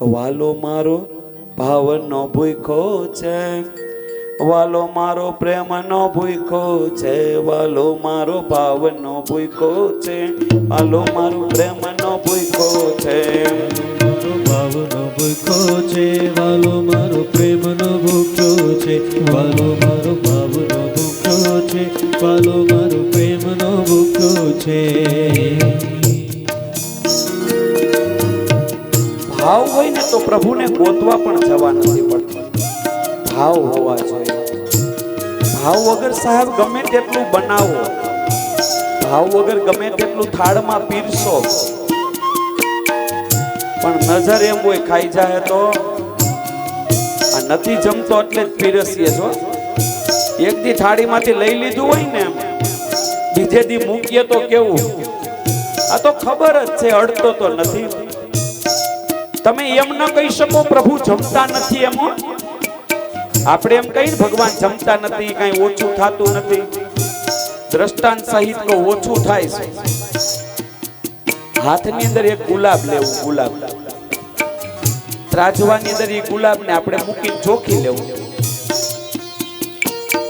વાલો મારો ભાવનો ભૂખો છે, વાલો મારો પ્રેમનો ભૂખો છે, વાલો મારો ભાવનો ભૂખો છે, વાલો મારો પ્રેમનો ભૂખો છે, ભાવનો ભૂખો છે, વાલો મારો પ્રેમનો ભૂખ્યો છે, વાલો મારો ભાવનો ભૂખ્યો છે, વાલો મારો પ્રેમનો ભૂખ્યો છે. ભાવ હોય ને તો પ્રભુને ગોતવા પણ જવા નથી પડતું. ભાવ હોવા જોઈએ. ભાવ વગર સાહેબ ગમે તેટલું બનાવો, ભાવ વગર ગમે તેટલું થાળમાં પીરસો, પણ નજર એમ હોય ખાઈ જાય તો આ નથી જમતો એટલે જ પીરસીએ છો. એક દી થાળીમાંથી લઈ લીધું હોય ને બીજે દી મૂકીએ તો કેવું? આ તો ખબર જ છે અડતો તો નથી. તમે એમ ન કહી શકો પ્રભુ જમતા નથી. એમ આપણે એમ કહીએ ભગવાન જમતા નથી, કઈ ઓછું થતું નથી. દ્રષ્ટાંત સહિત કો ઓછું થાય છે. હાથની અંદર એક ગુલાબ લેવું, ગુલાબ ત્રાજવાની અંદર એ ગુલાબ ને આપણે મૂકીને ચોખી લેવું,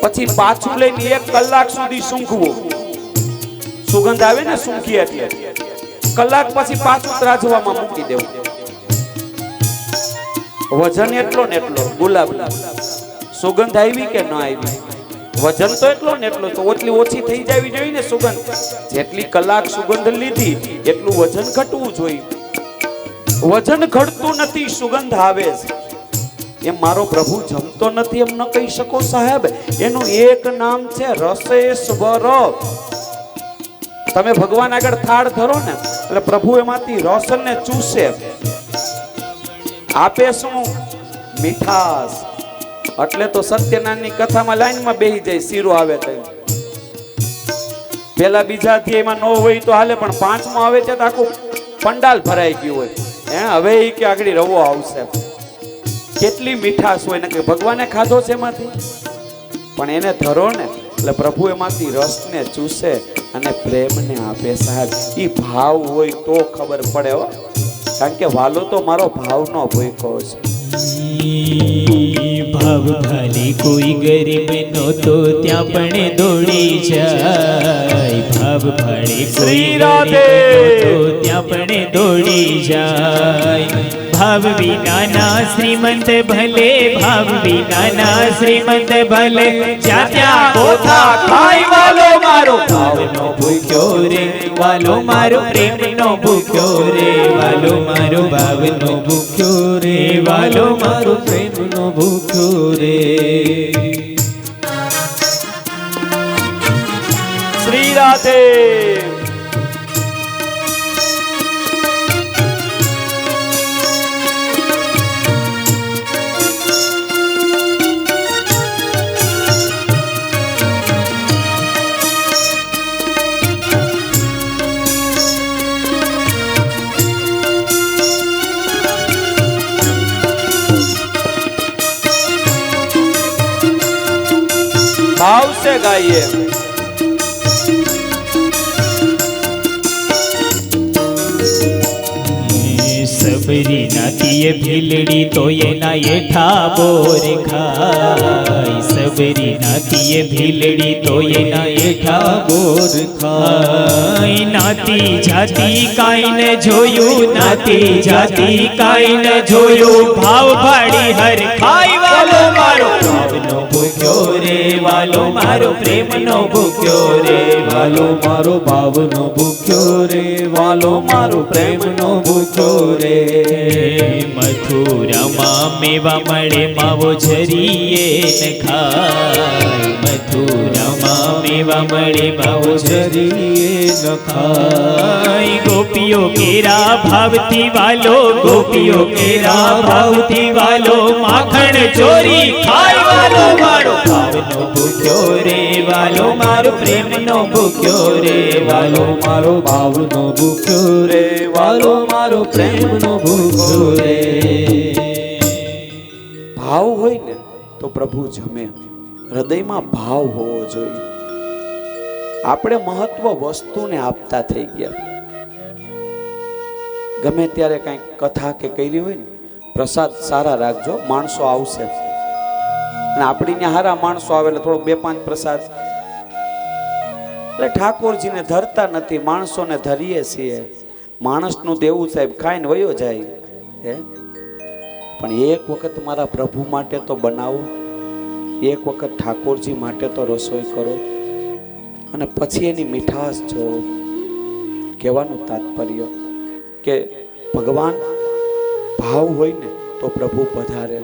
પછી પાછું લઈને 1 કલાક સુધી સૂંઘવું. સુગંધ આવે ને સૂંઘી એટલે કલાક પછી પાછું ત્રાજવામાં મૂકી દેવું. વજન એટલો ને એટલો ગુલાબ, સુગંધ આવી કે ન આવી, વજન તો એટલો ને એટલો, તો એટલી ઓછી થઈ જવી જોઈએ ને સુગંધ. જેટલી કલાક સુગંધ લીધી એટલું વજન ઘટવું જોઈએ. વજન ઘટતું નથી, સુગંધ આવે છે. એમ મારો પ્રભુ જમતો નથી એમ ન કહી શકો સાહેબ. એનું એક નામ છે રસેશ્વર. તમે ભગવાન આગળ થાળ ધરો ને એટલે પ્રભુ એમાંથી રસને ચૂસે, આપે શું? મીઠાશ. એટલે તો સત્યનારાયણની કથામાં લાઈનમાં બેહી જાય, શીરો આવે તો પેલા બીજા અધ્યાયમાં ન હોય તો હાલે, પણ 5મો આવે છે તો આખું પંડાલ ભરાઈ ગયું હોય. હવે એ કે આગળ રવો આવશે. કેટલી મીઠાશ હોય ને કે ભગવાને ખાધો છે એમાંથી, પણ એને ધરો ને એટલે પ્રભુ એમાંથી રસને ચૂસે અને પ્રેમને આપે સાહેબ. એ ભાવ હોય તો ખબર પડે હો, કારણ કે વાલો તો મારો ભાવનો ભૂખો છે. ભાવ ભાલી કોઈ ગરીબ નો તો ત્યાં પણ દોડી જાય, ભાવ ભાલી કોઈ ગરીબ નો તો ત્યાં પણ દોડી જાય. ભાવ વિનાના શ્રીમંત ભલે, ભાવ વિનાના શ્રીમંત ભલે, જ્યાં ત્યાં કોથા ખાય. વાલો મારો ભાવનો ભૂખ્યો રે, વાલો મારો પ્રેમનો ભૂખ્યો રે, વાલો મારો ભાવનો ભૂખ્યો રે, વાલો મારો પ્રેમનો ભૂખ્યો રે. શ્રી રાધે. भाव से गाइए. सबरी नातीये भीलड़ी तो ये ना ये ठाबोर खाई, सबरी नातीये भीलड़ी तो ये ना ये ठाबोर खाई. नाती जाती काई न जोयू, नाती जाती काई न जोयू, भाव भाड़ी हर खाई. वालो मारो भावनो भूख्यो रे, वालो मारो प्रेमनो भूख्यो रे, वालो मारो भावनो भूख्यो रे, वालो मारो प्रेमनो भूख्यो रे. मथुराમાં મેવા મળે માવો જરીએ ન ખાય, મથુરામાં મેવા મળે માવો જરીએ ન ખાય. ગોપીઓ કેરા ભાવથી વાલો, ગોપીઓ કેરા ભાવથી વાલો, માખણ ચોરી ખાય. વાલો મારો ભાવનો ભૂખ્યો રે, વાલો મારો પ્રેમનો ભૂખ્યો રે, વાલો મારો ભાવનો ભૂખ્યો રે, વાલો મારો પ્રેમનો ભૂખ્યો રે. ભાવ હોય ને તો પ્રભુ જમે. હૃદયમાં ભાવ હોવો જોઈએ. આપણે મહત્વ વસ્તુને આપતા થઈ ગયા. ગમે ત્યારે કઈ કથા કે કરી હોય ને પ્રસાદ સારા રાખજો, માણસો આવશે અને આપણી ત્યાં હારા માણસો આવે એટલે થોડો 2-5 પ્રસાદ. એટલે ઠાકોરજીને ધરતા નથી, માણસોને ધરીએ છીએ. માણસનું દેવું સાહેબ ખાઈને વયો જાય હે, પણ એક વખત મારા પ્રભુ માટે તો બનાવો, એક વખત ઠાકોરજી માટે તો રસોઈ કરો અને પછી એની મીઠાશ જો. કહેવાનું તાત્પર્ય કે ભગવાન ભાવ હોય ને તો પ્રભુ પધારે.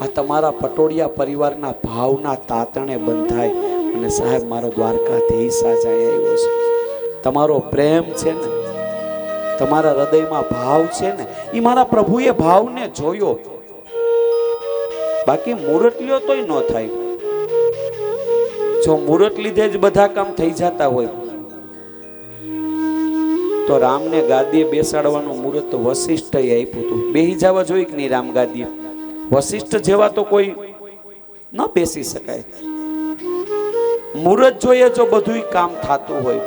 આ તમારા પટોળિયા પરિવારના ભાવના તાતણે બંધાય અને સાહેબ મારો દ્વારકાધીશ સાજાય આવ્યો છે. તમારો પ્રેમ છે ને, તમારા હૃદયમાં ભાવ છે ને, એ મારા પ્રભુએ ભાવને જોયો. બાકી મુહૂર્ત લ્યો તોય ન થાય. જો મુહૂર્ત લીધે જ બધા કામ થઈ જતા હોય તો રામને ગાદીએ બેસાડવાનું મુહૂર્ત વશિષ્ઠએ આપ્યું હતું. બેહી જવા જોઈએ કે નહીં રામ ગાદીએ? વશિષ્ઠ જેવા તો કોઈ ન બેસી શકાય. મુહૂર્ત જોઈએ જો બધું કામ થતું હોય.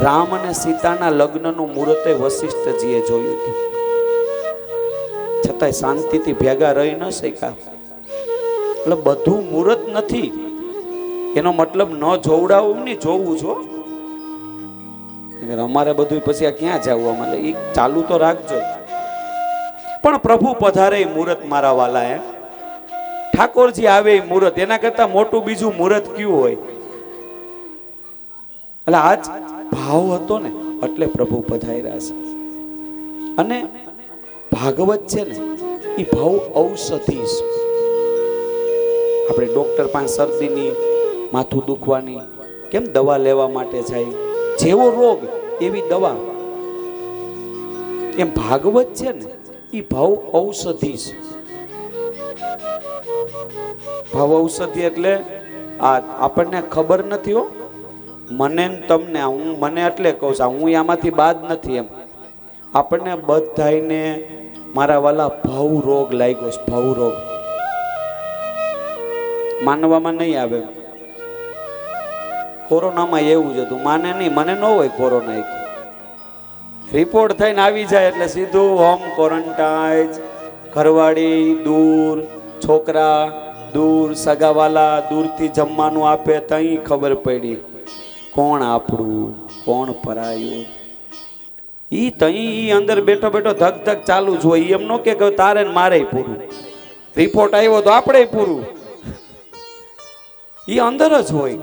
રામ અને સીતાના લગ્નનું મુહૂર્ત વશિષ્ઠજીએ જોયું હતું, છતાંય શાંતિથી ભેગા રહી ન શક્યા. એટલે બધું મુહૂર્ત નથી એનો મતલબ ન જોવડાવું નહીં, જોવું છો. અમારે બધું પછી આ ક્યાં જવું, અમારે એ ચાલુ તો રાખજો. પણ પ્રભુ પધારે મુહૂર્ત મારા વાલા હે, ઠાકોરજી આવે મુહૂર્ત, એના કરતા મોટું બીજું મુહૂર્ત કયું હોય? એટલે આજ ભાવ હતો ને એટલે પ્રભુ પધાર્યા છે. અને ભાગવત છે ને એ ભાવ ઔષધિ છે. આપણે ડોક્ટર પાસે શરદીની, માથું દુખવાની કેમ દવા લેવા માટે જાય, જેવો રોગ એવી દવા, એમ ભાગવત છે ને એ ભાવ ઔષધિ છે. ભાવ ઔષધિ એટલે આ આપણને ખબર નથી હો, મને તમને, હું મને એટલે કહું છું, હું આમાંથી બાદ નથી. એમ આપણને બધાયને મારા વાલા ભવ રોગ લાગ્યો છે. ભવ રોગ માનવામાં નહીં આવે. કોરોનામાં એવું જ હતું, માને નહીં, મને ન હોય કોરોના. રિપોર્ટ થઈને આવી જાય એટલે સીધું હોમ ક્વોરન્ટાઇન, ઘરવાળી દૂર, છોકરા દૂર, સગાવાલા દૂરથી જમવાનું આપે, તઈ ખબર પડી કોણ આપણું કોણ પરાયું. ઈ તઈ અંદર બેઠો બેઠો ધક ધક ચાલુ જ હોય. એમ નો કે તારે મારે પૂરું, રિપોર્ટ આવ્યો તો આપણે પૂરું. ઈ અંદર જ હોય.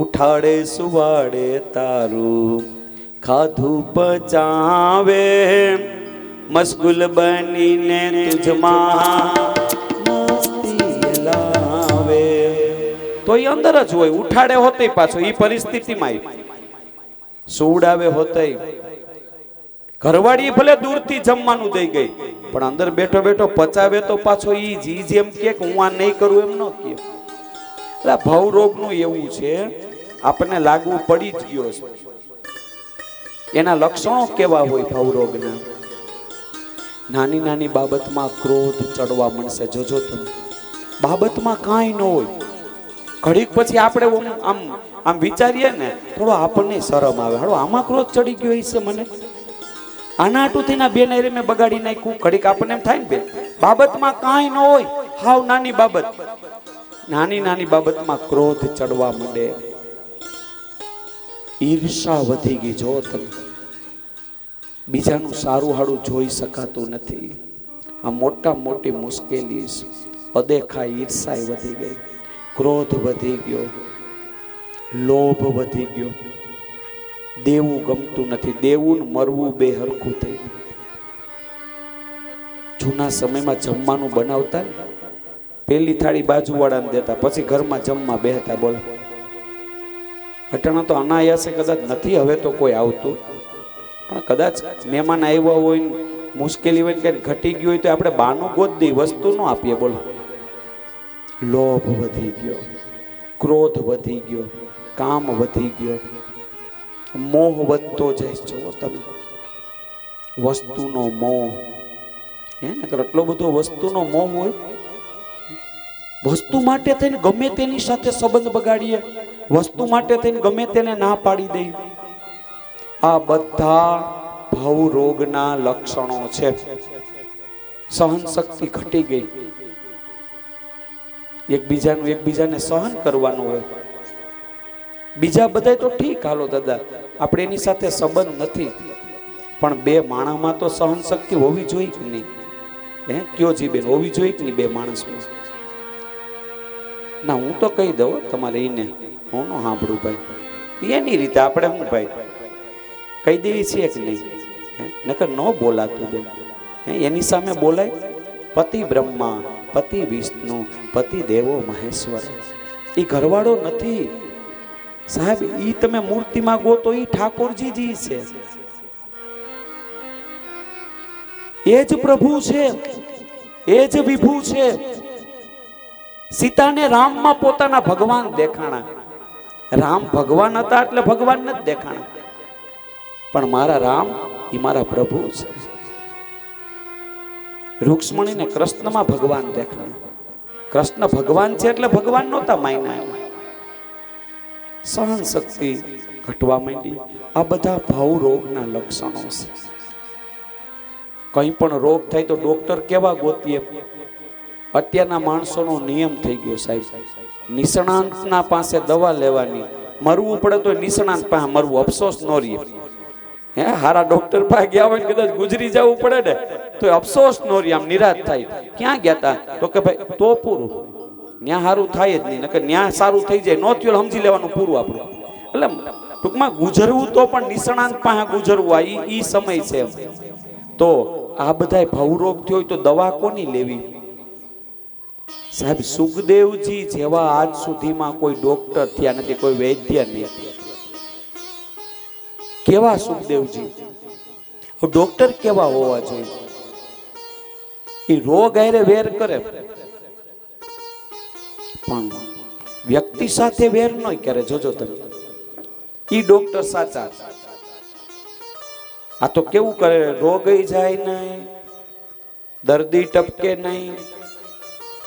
ઉઠાડે સુવાડે તારું, ખાધું પચાવે, મશગુલ બનીને તુજમાં મસ્તી લાવે. તો એ અંદર જ હોય. ઉઠાડે હોતે પાછો એ પરિસ્થિતિમાં, સુવડાવે હોતે. ઘરવાળી ભલે દૂરથી જમવાનું દઈ ગઈ પણ અંદર બેઠો બેઠો પચાવે તો પાછો ઈ જેમ કે હું આ નહીં કરું એમ ન કે. એટલે ભવ રોગનું એવું છે, આપણને લાગવું પડી જ ગયો છે. એના લક્ષણો કેવા હોય ભવ રોગના? નાની નાની બાબતમાં ક્રોધ ચડવા મળશે. જોજો તમે, બાબતમાં કાંઈ ન હોય, ઘડીક પછી આપણે આમ આમ વિચારીએ ને, થોડો આપણને શરમ આવે, હાલો આમાં ક્રોધ ચડી ગયો હશે મને, આના આટું થઈને બે નાયરે મેં બગાડી નાખ્યું. ઘડીક આપણને એમ થાય ને બેન, બાબતમાં કાંઈ ન હોય, હાવ નાની બાબત, નાની નાની બાબતમાં ક્રોધ ચડવા માંડે. ઈર્ષા વધી ગઈ. જો તમે, બીજાનું સારું હાડું જોઈ શકાતું નથી. આ મોટા મોટી મુશ્કેલી છે. અદેખા ઈર્ષા વધી ગઈ, ક્રોધ વધી ગયો, લોભ વધી ગયો, દેવું ગમતું નથી, દેવું ને મરવું બે હરખું થઈ ગયું. જૂના સમયમાં જમવાનું બનાવતા ને, પેલી થાળી બાજુવાળાને દેતા, પછી ઘરમાં જમવા બેહતા. બોલો, અટાણા તો અનાયાસે કદાચ નથી હવે તો કોઈ આવતું, પણ કદાચ મહેમાન આવ્યા હોય, મુશ્કેલી હોય, કઈ ઘટી ગયું હોય તો આપણે બાનું ગોદ દઈ, વસ્તુ ન આપીએ. બોલો, લોભ વધી ગયો, ક્રોધ વધી ગયો, કામ વધી ગયો, મોહ વધતો જાય. જો તમે, વસ્તુનો મોહ, હે ને, એટલો બધો વસ્તુનો મોહ હોય. વસ્તુ માટે થઈને ગમે તેની સાથે સંબંધ બગાડીએ, વસ્તુ માટે થઈને ગમે તેને ના પાડી દઈએ. આ બધા ભવ રોગના લક્ષણો છે. સહન શક્તિ ઘટી ગઈ. એકબીજાને સહન કરવાનું હોય. બીજા બધા તો ઠીક, હાલો દાદા આપણે એની સાથે સંબંધ નથી, પણ બે માણસમાં તો સહન શક્તિ હોવી જોઈએ કે નહીં? કયો જી બેન, હોવી જોઈએ કે નહીં બે માણસમાં? ના, હું તો કહી દઉં તમારે એને, હું નો સાંભળું ભાઈ, એની રીતે આપણે હું ભાઈ કહી દેવી છીએ કે નહીં? નકર ન બોલાતું બેન. એની સામે બોલાય. પતિ બ્રહ્મા, પતિ વિષ્ણુ, પતિ દેવો મહેશ્વર. એ ઘરવાળો નથી સાહેબ. ઈ તમે મૂર્તિમાં ગોતો, ઈ ઠાકોરજીજી છે. એ જ પ્રભુ છે, એ જ વિભુ છે. સીતાને રામમાં પોતાના ભગવાન દેખાણા. રામ ભગવાન હતા એટલે ભગવાન નથી દેખાણા, પણ મારા રામ એ મારા પ્રભુ છે. રૂક્ષ્મણીને કૃષ્ણમાં ભગવાન દેખાણા. કૃષ્ણ ભગવાન છે એટલે ભગવાન નહોતા માયના. સહન શક્તિ ઘટવા માંડી. આ બધા ભાવ રોગના લક્ષણો છે. કંઈ પણ રોગ થાય તો ડોક્ટર કેવા ગોતીએ? અત્યારના માણસોનો નિયમ થઈ ગયો સાહેબ, નિષ્ણાંતના પાસે દવા લેવાની. મરવું પડે તો નિષ્ણાંત પાસે મરવું, અફસોસ ન રહે. હારા ડોક્ટર પાસે ગયા હોય કદાચ ગુજરી જવું પડે ને તો અફસોસ ન રહે, આમ નિરાશ થાય. ક્યાં ગયા તા? તો કે ભાઈ તો પૂરું, ન્યા સારું થાય જ નહીં, નકર ન્યા સારું થઈ જાય. નો થયું સમજી લેવાનું, પૂરું આપણું. એટલે ટૂંકમાં ગુજરવું તો પણ નિષ્ણાંત પાસે ગુજરવું, આ ઈ સમય છે. તો આ બધા ભવરોગ થયો હોય તો દવા કોની લેવી સાહેબ? સુખદેવજી જેવા આજ સુધીમાં કોઈ ડોક્ટર થયા નથી, કોઈ વૈદ્ય નહીં. કેવા સુખદેવજી? ડોક્ટર કેવા હોવા જોઈએ? એ રોગ આરે વેર કરે, પણ વ્યક્તિ સાથે વેર ન કરે. જોજો તમે, ઈ ડોક્ટર સાચા. આ તો કેવું કરે, રોગ જાય નહીં, દર્દી ટપકે નહીં,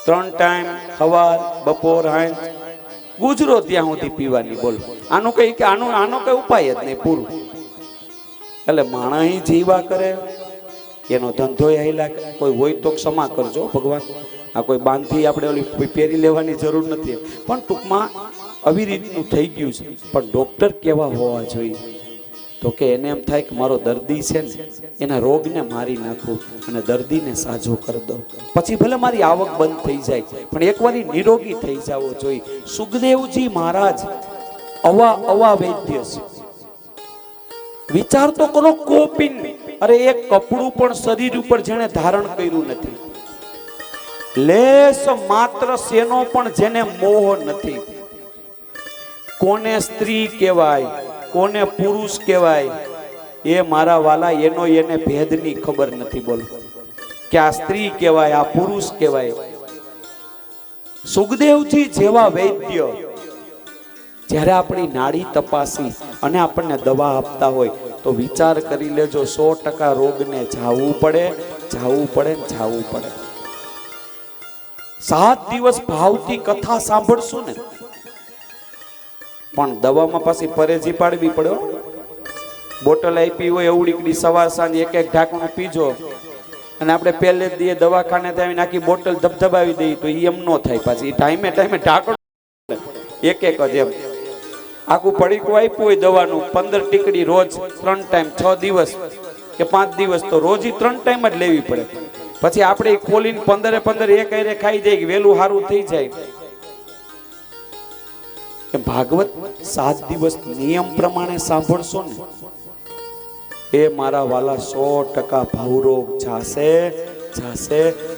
3 ટાઈમ સવાર બપોર હાંજ ગુજરો ત્યાં સુધી પીવાની. બોલો, આનું કઈ કે આનો કઈ ઉપાય જ નહીં, પૂરું. એટલે માણસ જીવા કરે, એનો ધંધો હાલ્યા. કોઈ હોય તો ક્ષમા કરજો ભગવાન, આ કોઈ બાંધી આપણે ઓલી પહેરી લેવાની જરૂર નથી, પણ ટૂંકમાં આવી રીતનું થઈ ગયું છે. પણ ડોક્ટર કેવા હોવા જોઈએ? તો કે એને એમ થાય કે મારો દર્દી છે ને, એના રોગને મારી નાખું અને દર્દીને સાજો કરી દઉં, પછી ભલે મારી આવક બંધ થઈ જાય, પણ એકવાર નિરોગી થઈ જવો જોઈએ. સુખદેવજી મહારાજ અવા વૈદ્ય છે. વિચાર તો કરો, કોપિન, અરે એક કપડું પણ શરીર ઉપર જેને ધારણ કર્યું નથી, લેસ માત્ર શેનો પણ જેને મોહ નથી. કોને સ્ત્રી કહેવાય, કોને પુરુષ કહેવાય, એ મારા વાલા એનો એને ભેદની ખબર નથી. બોલો, કે આ સ્ત્રી કહેવાય, આ પુરુષ કહેવાય. સુખદેવજી જેવા વૈદ્ય જ્યારે આપણી નાડી તપાસી અને આપણને દવા આપતા હોય તો વિચાર કરી લેજો, 100% રોગને જાવું પડે. 7 દિવસ ભાવથી કથા સાંભળશું ને, પણ દવામાં પાછી પરેજી પાડવી પડે. બોટલ આપી હોય એવડીકડી, સવાર સાંજ એક ઢાંકણું પીજો, અને આપણે પહેલે જ દઈએ દવાખાને આવીને આખી બોટલ ધબધબાવી દઈએ તો એમ ન થાય. પાછી ટાઈમે ઢાંકણું એક જ એમ આખું પડીકું આપ્યું હોય દવાનું, 15 ટીકડી રોજ 3 ટાઈમ, 6 દિવસ કે 5 દિવસ તો રોજ 3 ટાઈમ જ લેવી પડે. પછી આપણે ખોલીને 15 એક આરે ખાઈ જાય, વેલું સારું થઈ જાય. ભાગવત 7 દિવસ નિયમ પ્રમાણે સાંભળશો ને, એ મારા વાલા 100% ભાવરોગ જાશે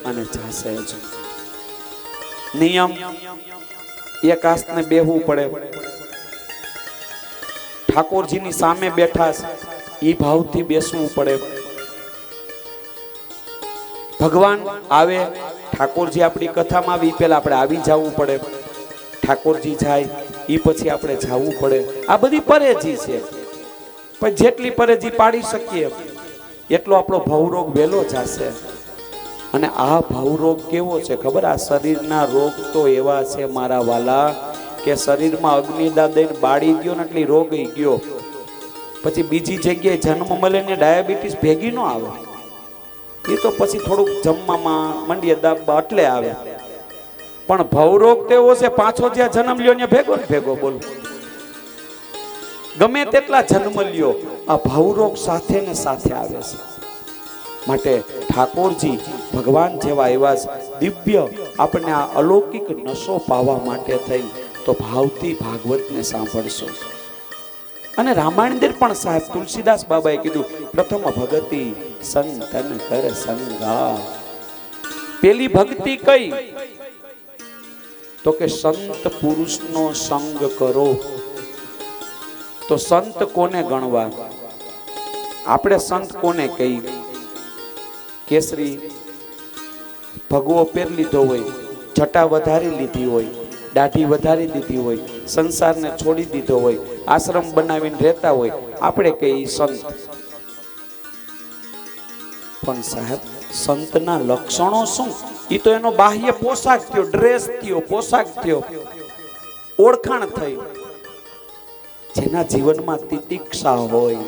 અને જાશે જ. નિયમ એક આસને બેહવું પડે. ઠાકોરજીની સામે બેઠા છે, એ ભાવથી બેસવું પડે. ભગવાન આવે, ઠાકોરજી આપણી કથામાં આવી, પહેલા આપણે આવી જવું પડે. ઠાકોરજી જાય એ પછી આપણે જવું પડે. આ બધી પરેજી છે, પણ જેટલી પરેજી પાડી શકીએ એટલો આપણો ભવરોગ વહેલો જશે. અને આ ભવરોગ કેવો છે ખબર? આ શરીરના રોગ તો એવા છે મારા વાલા કે શરીરમાં અગ્નિદા દઈને બાળી ગયો ને એટલે રોગ ગયો, પછી બીજી જગ્યાએ જન્મ મળે ને ડાયાબિટીસ ભેગી ન આવે. એ તો પછી થોડુંક જમવામાં મંડીએ દાબવા એટલે આવે, પણ ભવરોગ તેવો છે પાછો જ્યાં જન્મ લ્યો ને ભેગો ને ભેગો. બોલો ગમે તેટલા જન્મ લ્યો આ ભવરોગ સાથે ને સાથે આવે છે. માટે ઠાકોરજી ભગવાન જેવા એવા દિવ્ય આપણને આ અલૌકિક નશો પાવા માટે થઈ તો ભાવથી ભાગવતને સાંભળશો. અને રામાયણ અંદર પણ સાહેબ તુલસીદાસ બાબાએ કીધું પ્રથમ ભગતિ સંતન કર સંગા. પેલી ભક્તિ કઈ તો કે સંત પુરુષનો સંગ કરો. તો સંત કોને ગણવા? આપણે સંત કોને કહી? કેસરી ભગવો પહેર લીધો હોય, જટા વધારી લીધી હોય, દાઢી વધારી દીધી હોય, સંસારને છોડી દીધો હોય, આશ્રમ બનાવીને રહેતા હોય, આપણે કહીએ સંત. પણ સાહેબ સંતના લક્ષણો શું? એ તો એનો બાહ્ય પોશાક થયો, ડ્રેસ થયો, પોશાક થયો, ઓળખાણ થઈ. જેના જીવનમાં તિતિક્ષા હોય,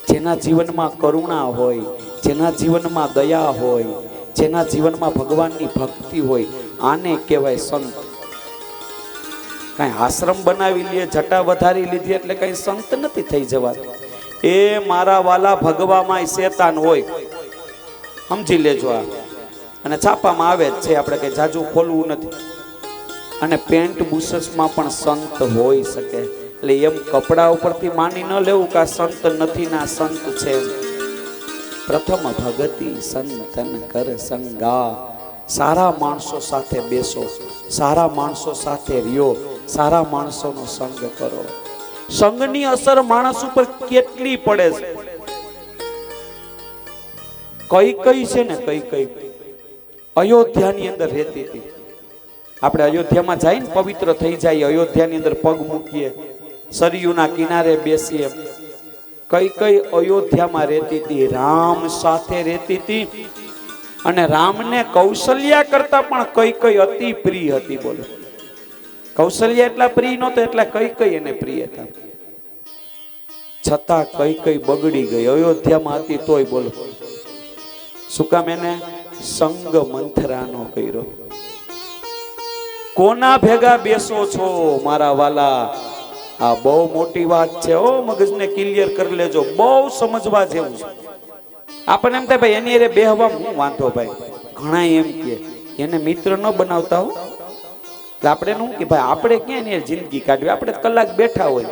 જેના જીવનમાં કરુણા હોય, જેના જીવનમાં દયા હોય, જેના જીવનમાં ભગવાનની ભક્તિ હોય, આને કહેવાય સંત. કઈ આશ્રમ બનાવી લે, જટા વધારી લીધી એટલે કઈ સંત નથી થઈ જવાતું. એ મારા વાલા ભગવામાં શેતાન હોય, સમજી લેજો. આ અને છાપામાં આવે જ છે, આપણે કઈ જાજુ ખોલવું નથી. અને પેન્ટ બુશસમાં પણ સંત હોઈ શકે. એટલે એમ કપડા ઉપરથી માની ન લેવું કે આ સંત નથી ના સંત છે. પ્રથમ ભગતિ સંતન કર સંગા. સારા માણસો સાથે બેસો, સારા માણસો સાથે રહ્યો, સારા માણસોનો સંગ કરો. સંગની અસર માણસ ઉપર કેટલી પડે છે. કઈ કઈ છે ને કઈ કઈ અયોધ્યાની અંદર રહેતી હતી. આપણે અયોધ્યામાં જઈએ ને પવિત્ર થઈ જાય, અયોધ્યાની અંદર પગ મૂકીએ, સરયુના કિનારે બેસીએ. કઈ કઈ અયોધ્યામાં રહેતી હતી, રામ સાથે રહેતી હતી. અને રામને કૌશલ્યા કરતા પણ કઈ કઈ અતિ પ્રિય હતી. બોલો કૌશલ્યા એટલા પ્રિય નહોતા એટલા કઈ કઈ એને પ્રિય હતા. છતાં કઈ કઈ બગડી ગઈ, અયોધ્યામાં હતી તોય. બોલો શું કામ? એને સંગ મંથરાનો કર્યો. કોના ભેગા બેસો છો મારા વાલા? આ બહુ મોટી વાત છે. ઓ મગજને ક્લિયર કરી લેજો, બહુ સમજવા જેવું છે. આપણને એમ થાય ભાઈ એની અરે બેહવા હું વાંધો ભાઈ. ઘણા એમ કે એને મિત્ર ન બનાવતા હો. એટલે આપણે શું કે ભાઈ આપણે ક્યાં એની જિંદગી કાઢવી, આપણે કલાક બેઠા હોય.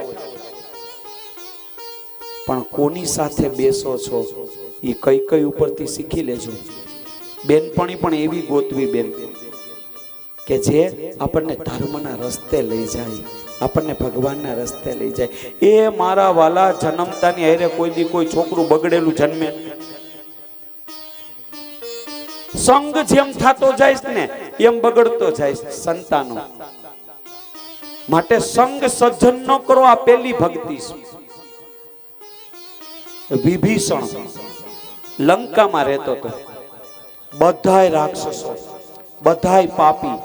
પણ કોની સાથે બેસો છો એ કઈ કઈ ઉપરથી શીખી લેજો. બેનપણી પણ એવી ગોતવી બેન કે જે આપણને ધર્મના રસ્તે લઈ જાય, આપણને ભગવાનના રસ્તે લઈ જાય. એ મારા વાલા જન્મતાની હારે કોઈ દી કોઈ છોકરું બગડેલું જન્મે. સંગ જેમ થતો જાય ને એમ બગડતો જાય સંતાનો. માટે સંગ સજ્જન ન કરો. આ પેલી ભક્તિ. વિભીષણ લંકામાં રહેતો હતો. બધાય રાક્ષસો, બધાય પાપી,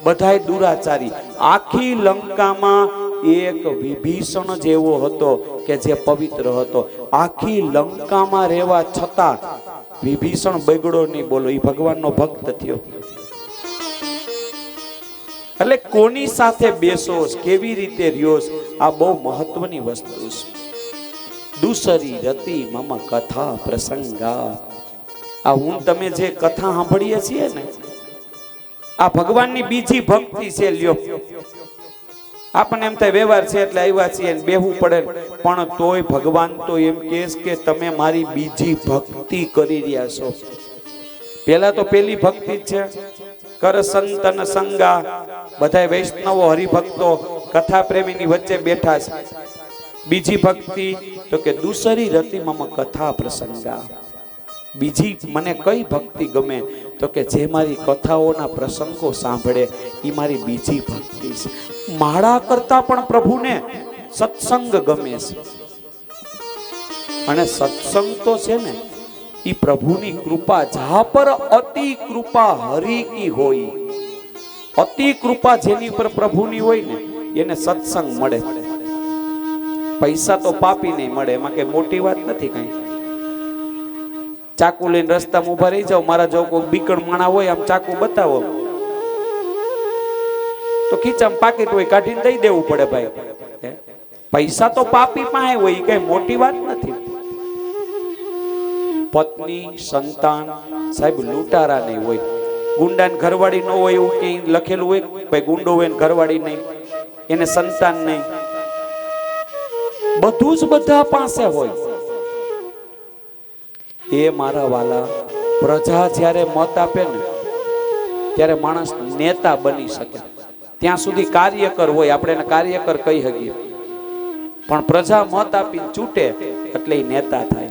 બધાય દુરાચારી. આખી લંકામાં એક વિભીષણ જ એવો હતો કે જે પવિત્ર હતો. આખી લંકામાં રહેવા છતાં વિભીષણ બગડો નહીં. બોલો એ ભગવાનનો ભક્ત થયો. એટલે કોની સાથે બેસો, કેવી રીતે રહ્યો, આ બહુ મહત્વની વસ્તુ છે. દુસરી રતિ મમ કથા પ્રસંગા. આ હું તમે જે કથા સાંભળીએ છીએ ને, આ ભગવાનની બીજી ભક્તિ છે. લ્યો આપણને એમ થાય વ્યવહાર છે એટલે આવ્યા છીએ બેહવું પડે, પણ તોય ભગવાન તો એમ કહે કે તમે મારી બીજી ભક્તિ કરી રહ્યા છો. પેલા તો પેલી ભક્તિ જ છે, કર સંતન સંગા. બધા વૈષ્ણવો હરિભક્તો કથા પ્રેમીની વચ્ચે બેઠા છે. બીજી ભક્તિ તો કે દુસરી રતિ મમ કથા પ્રસંગા. બીજી મને કઈ ભક્તિ ગમે તો કે જે મારી કથાઓના પ્રસંગો સાંભળે એ મારી બીજી ભક્તિ છે. માળા કરતા પણ પ્રભુને સત્સંગ ગમે છે. અને સત્સંગ તો છે ને એ પ્રભુની કૃપા. જા પર અતિ કૃપા હરિ કી હોય. અતિ કૃપા જેની પર પ્રભુની હોય ને એને સત્સંગ મળે. પૈસા તો પાપી નહીં મળે, એમાં કઈ મોટી વાત નથી. કઈ ચાકુ લઈને રસ્તામાં ઊભા રહી જાઓ, મારા જો કોઈ બીકણ માણા હોય આમ ચાકુ બતાવો તો ખીચામાં પાકીટ હોય કાઢીને દઈ દેવું પડે ભાઈ. પૈસા તો પાપી પાસે હોય, કઈ મોટી વાત નથી. પત્ની સંતાન સાહેબ લૂંટારા નહીં હોય, ગુંડાને ઘરવાળી ન હોય એવું કઈ લખેલું હોય? ભાઈ ગુંડો હોય ને ઘરવાળી નહીં, એને સંતાન નહીં, બધું જ બધા પાસે હોય. એ મારા વાલા, પ્રજા જ્યારે મત આપે ને ત્યારે માણસ નેતા બની શકે. ત્યાં સુધી કાર્યકર હોય, આપણે એને કાર્યકર કહી શકીએ, પણ પ્રજા મત આપીને ચૂંટે એટલે એ નેતા થાય.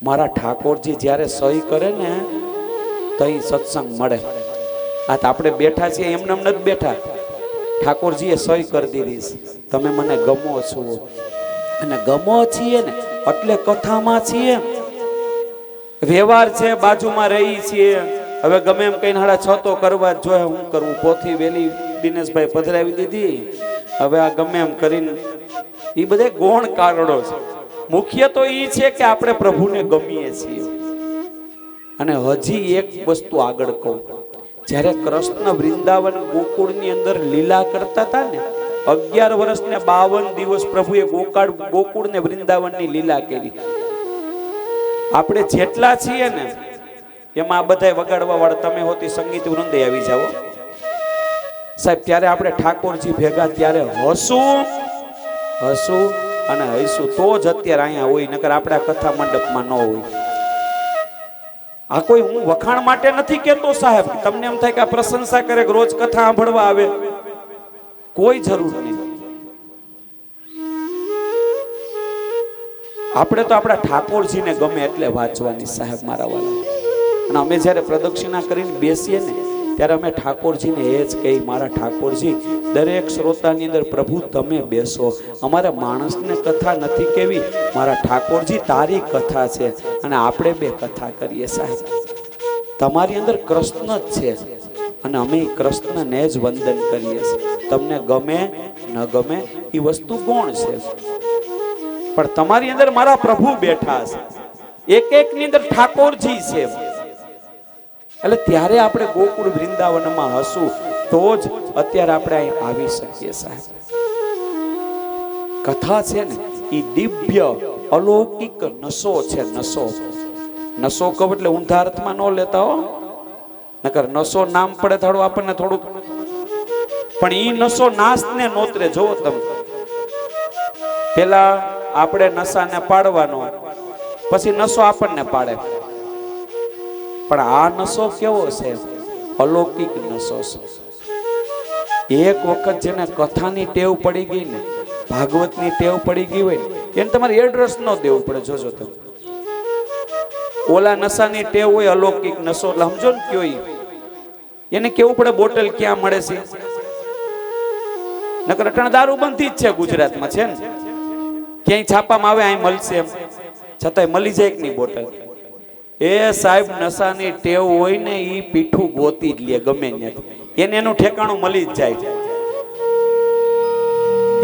મારા ઠાકોરજી જ્યારે સહી કરે ને તો એ સત્સંગ મળે. આ તો આપણે બેઠા છીએ એમને એમ નથી બેઠા, ઠાકોરજીએ સહી કરી દીધી, તમે મને ગમો છો, અને ગમો છીએ ને એટલે કથામાં છીએ. વ્યવહાર છે, બાજુમાં રહી છીએ, હવે ગમે એમ કઈ હાડા છ તો કરવા જ જોઈએ. હું કરવું, પોથી વેલી દિનેશભાઈ પધરાવી દીધી, હવે આ ગમે એમ કરીને એ બધે ગૌણ કારણો છે. મુખ્ય તો એ છે કે આપણે પ્રભુને ગમીએ છીએ. અને હજી એક વસ્તુ આગળ કહું, જ્યારે કૃષ્ણ વૃંદાવન ગોકુળની અંદર લીલા કરતા હતા ને, 11 વર્ષ ને 52 દિવસ પ્રભુએ ગોકુળ ને વૃંદાવનની લીલા કરી. આપણે જેટલા છીએ ને એમાં આ બધા વગાડવા વાળા તમે હોતી સંગીત વૃંદે આવી જાઓ સાહેબ. ત્યારે આપણે ઠાકોરજી ભેગા ત્યારે હસું અને હસું તો જ અત્યારે અહીંયા હોય, નકર આપણા કથા મંડપમાં ન હોય. આ કોઈ હું વખાણ માટે નથી કેતો સાહેબ, તમને એમ થાય કે આ પ્રશંસા કરે કે રોજ કથા સાંભળવા આવે, કોઈ જરૂર નહીં. આપણે તો આપણા ઠાકોરજીને ગમે એટલે વાંચવાની સાહેબ મારા વાલા. અને અમે જ્યારે પ્રદક્ષિણા કરીને બેસીએ ને ત્યારે અમે ઠાકોરજીને એ જ કહી, મારા ઠાકોરજી દરેક શ્રોતાની અંદર પ્રભુ તમે બેસો, અમારે માણસને કથા નથી કેવી, મારા ઠાકોરજી તારી કથા છે અને આપણે બે કથા કરીએ સાહેબ. તમારી અંદર કૃષ્ણ જ છે અને અમે કૃષ્ણને જ વંદન કરીએ છીએ. તમને ગમે ન ગમે એ વસ્તુ કોણ છે, પણ તમારી અંદર મારા પ્રભુ બેઠા છે, એક એક ની અંદર ઠાકોરજી છે. એટલે ત્યારે આપણે ગોકુળ વૃંદાવનમાં હસું તો જ અત્યારે આપણે અહીં આવી શકીએ સાહેબ. કથા છે ને એ દિવ્ય અલૌકિક નશો છે. નશો કહું એટલે ઊંધા અર્થમાં ન લેતા હો, નકર નશો નામ પડે થોડું આપણને થોડુંક, પણ ઈ નશો નાશ ને નોતરે. જોવો તમે, પેલા આપણે નશાને પાડવાનો, પછી નશો આપણને પાડે. પણ આ નશો કેવો છે? અલૌકિક નશો છે. એક વખત જેને કથાની ટેવ પડી ગઈ ને, ભાગવતની ટેવ પડી ગઈ હોય ને, એને તમારે એડ્રેસ ન દેવું પડે. જોજો તમે, ઓલા નશાની ટેવ હોય અલૌકિક નશો, એટલે સમજો ને કયો એને કેવું પડે બોટલ ક્યાં મળે છે, નકર અટાણે દારૂ બંધી જ છે ગુજરાતમાં, છે ને ક્યાંય છાપામાં આવે અહીં મળશે એમ, છતાંય મળી જાય કે નહીં બોટલ. એ સાહેબ નશાની ટેવ હોય ને એ પીઠું ગોતી જ લે ગમે ત્યાંથી, એને એનું ઠેકાણું મળી જ જાય.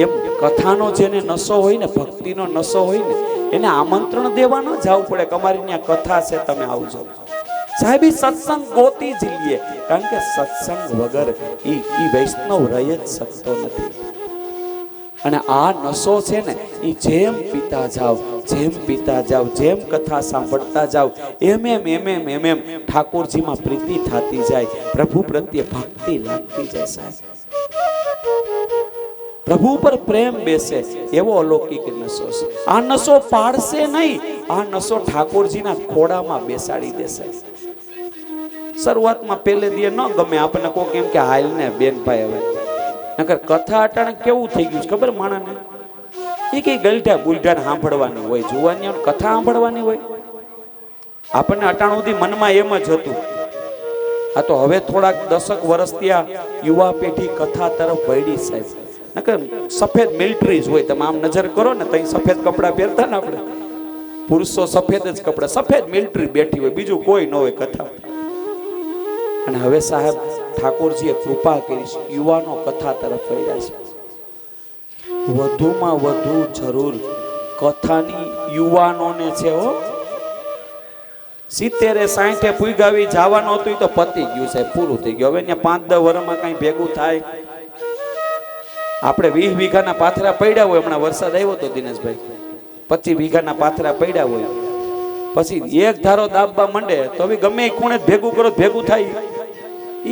એમ કથાનો જેને નશો હોય ને, ભક્તિનો નશો હોય ને, એને આમંત્રણ દેવાનો જવું પડે કે અમારી ત્યાં કથા છે, તમે આવજો સાહેબ. સત્સંગ ગોતી જ લે, કારણ કે સત્સંગ વગર ઈ વૈષ્ણવ રહી જ શકતો નથી. અને આ નશો છે ને એ જેમ પીતા જાવ, જેમ કથા સાંભળતા જાવ, એમ ઠાકોરજીમાં પ્રીતિ થતી જાય, પ્રભુ પ્રત્યે ભક્તિ લાગતી જાય સાહેબ. પ્રભુ પર પ્રેમ બેસે એવો અલૌકિક નશો છે. આ નશો પાડશે નહીં, આ નશો ઠાકોરજીના ખોડામાં બેસાડી દેશે. શરૂઆતમાં પહેલે દી ન ગમે આપણને, કોઈ એમ કે હાલ ને બેન ભાઈ હવે, નકર કથા અટાણે કેવું થઈ ગયું ખબર માણસને, એ કઈ ગલઢા બુલઢા સાંભળવાની હોય, જોવાની કથા સાંભળવાની હોય. આપણને અટાણ સુધી મનમાં એમ જ હતું. આ તો હવે થોડાક દશક વર્ષ ત્યાં યુવા પેઢી કથા તરફ વળી સાહેબ. નકર સફેદ મિલિટરીઝ હોય, તમે આમ નજર કરો ને તો સફેદ કપડા પહેરતા ને આપણે પુરુષો, સફેદ જ કપડા, સફેદ મિલિટરી બેઠી હોય, બીજું કોઈ ન હોય કથા. અને હવે સાહેબ ઠાકોરજીએ કૃપા કરી, યુવાનો કથા તરફ વળ્યા છે. વધુમાં વધુ જરૂર કથાની યુવાનોને છે હો. 70 60 પૂગાવી જવાનું હતું, ઈ તો પતી ગયું સાહેબ, પૂરું થઈ ગયું. હવે ત્યાં 5-10 વર્ષમાં કઈ ભેગું થાય? આપણે 20 વીઘાના પાથરા પડ્યા હોય, હમણાં વરસાદ આવ્યો તો દિનેશભાઈ, 25 વીઘાના પાથરા પડ્યા હોય, પછી એક ધારો દાબવા માંડે તો હવે ગમે એ ખૂણે ભેગું કરો ભેગું થાય.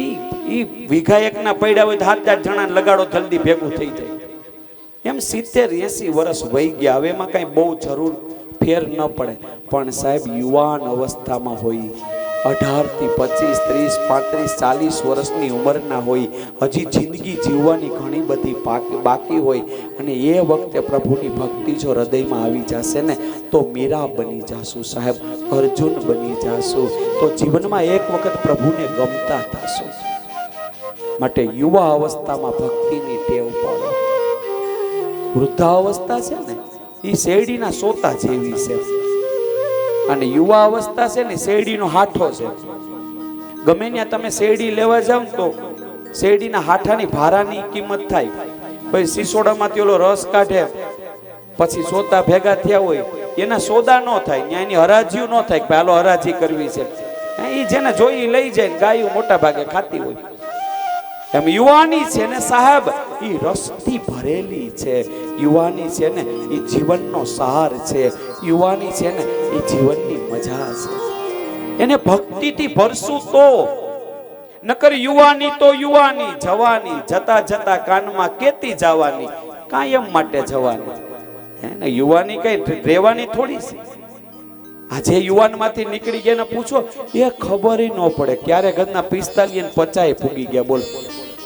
ઈ વીઘા એકના પડ્યા હોય તો 7-8 જણાને લગાડો, જલ્દી ભેગું થઈ જાય. એમ 70-80 વર્ષ વહી ગયા, હવે એમાં કઈ બહુ જરૂર ફેર ન પડે. પણ સાહેબ યુવાન અવસ્થામાં હોય, 18 થી 25 30 35 40 વર્ષની ઉંમરના હોય, હજી જિંદગી જીવવાની ઘણી બધી બાકી હોય, અને એ વખતે પ્રભુની ભક્તિ જો હૃદયમાં આવી જશે ને તો મીરા બની જાશું સાહેબ, અર્જુન બની જાશું, તો જીવનમાં એક વખત પ્રભુને ગમતા થશું. માટે યુવા અવસ્થામાં ભક્તિની ટેવ પાડો. વૃદ્ધાવસ્થા છે ને એ શેરડીના સોતા જેવી છે, અને યુવા અવસ્થા છે ને શેરડીનો હાઠો છે. ગમે ત્યાં તમે શેરડી લેવા જાવ તો શેરડીના હાઠાની ભારાની કિંમત થાય, પછી સિસોડામાંથી ઓલો રસ કાઢે, પછી સોતા ભેગા થયા હોય, એના સોદા ન થાય, ત્યાં એની હરાજીઓ ન થાય કે હાલો હરાજી કરવી છે. એ જેને જોઈ લઈ જાય, ગાયું મોટા ભાગે ખાતી હોય. એમ યુવાની છે ને સાહેબ, એ રસથી ભરેલી છે. યુવાની છે ને એ જીવનનો સાર છે. યુવાની છે ને એ જીવનની મજા છે. એને ભક્તિથી ભરશું તો, નકર યુવાની તો યુવાની, જવાની જતા જતા કાનમાં કેતી જવાની, કાયમ માટે જવાની. એને યુવાની કઈ રહેવાની થોડી છે. આજે યુવાન માંથી નીકળી ગયા ને પૂછો, એ ખબર ન પડે ક્યારે ઘરના 45 અને 50 પૂગી ગયા. બોલ,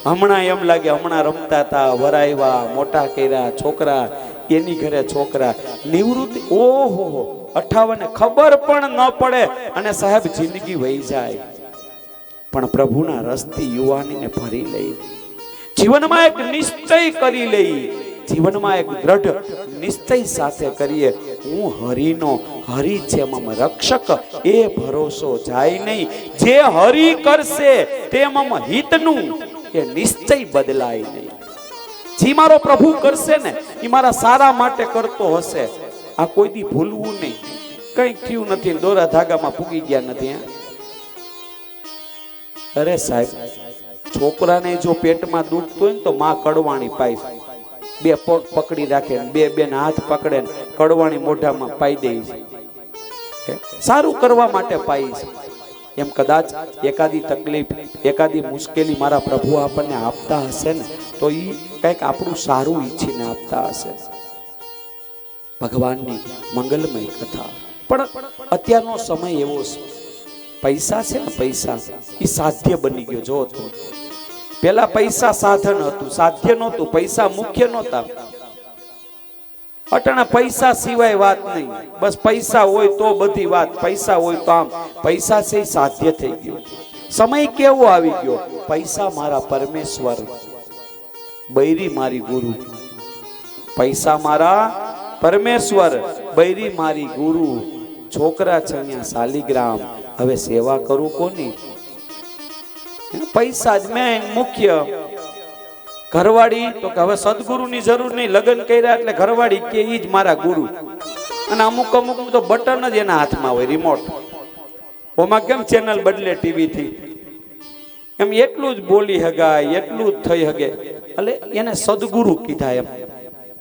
હમણાં એમ લાગે હમણાં રમતા હતા, વરાયવા, મોટા કર્યા છોકરા, એની ઘરે છોકરા, નિવૃત્તિ, ઓહો 58 ખબર પણ ન પડે, અને સાહેબ જિંદગી વહી જાય. પણ પ્રભુના રસથી યુવાનીને ભરી લઈ, જીવનમાં એક નિશ્ચય કરી લઈ, જીવનમાં એક દ્રઢ નિશ્ચય સાથે કરીએ, હું હરિનો, હરિ છે મમ રક્ષક, એ ભરોસો જાય નહીં. જે હરિ કરશે તે મમ હિતનું, એ નિશ્ચય બદલાય નહીં. જે મારો પ્રભુ કરશે ને એ મારા સારા માટે કરતો હશે. આ કોઈ દી ભૂલવું નહીં. કંઈક થયું નથી, દોરા ધાગામાં પૂગી ગયા નથી. અરે સાહેબ, છોકરાને જો પેટમાં દુખતું હોય ને તો માં કડવાણી પાઈ, 2 પગ પકડી રાખે, 2 હાથ પકડે, કડવાણી મોઢામાં પાઈ દે છે. સારું કરવા માટે પાઈ છે. એમ કદાચ એકાદી તકલીફ, એકાદી મુશ્કેલી મારા પ્રભુ આપણને આપતા હશે ને તો એ કંઈક આપણું સારું ઈચ્છીને આપતા હશે. ભગવાનની મંગલમય કથા. પણ અત્યારનો સમય એવો છે, પૈસા છે ને, પૈસા એ સાધ્ય બની ગયો. જો તો પેલા પૈસા સાધન હતું, સાધ્ય નહોતું, પૈસા મુખ્ય નહોતા. અટાણા પૈસા સિવાય વાત નહીં, બસ પૈસા હોય તો બધી વાત, પૈસા હોય તો આમ. પૈસા છે સાધ્ય થઈ ગયો. સમય કેવો આવી ગયો, પૈસા મારા પરમેશ્વર, બૈરી મારી ગુરુ. પૈસા મારા પરમેશ્વર, બૈરી મારી ગુરુ. છોકરા છે અહીંયા શાલિગ્રામ, હવે સેવા કરું કોની? પૈસા જ મેન મુખ્ય. ઘરવાળી તો કે હવે સદગુરુની જરૂર નહીં, લગ્ન કર્યા એટલે ઘરવાળી કે ઈ જ મારા ગુરુ. અને અમુક તો બટન જ એના હાથમાં હોય, રિમોટ. ઓમાં કેમ ચેનલ બદલે ટીવી થી, એમ એટલું જ બોલી હગાય, એટલું જ થઈ હગે. એટલે એને સદગુરુ કીધા. એમ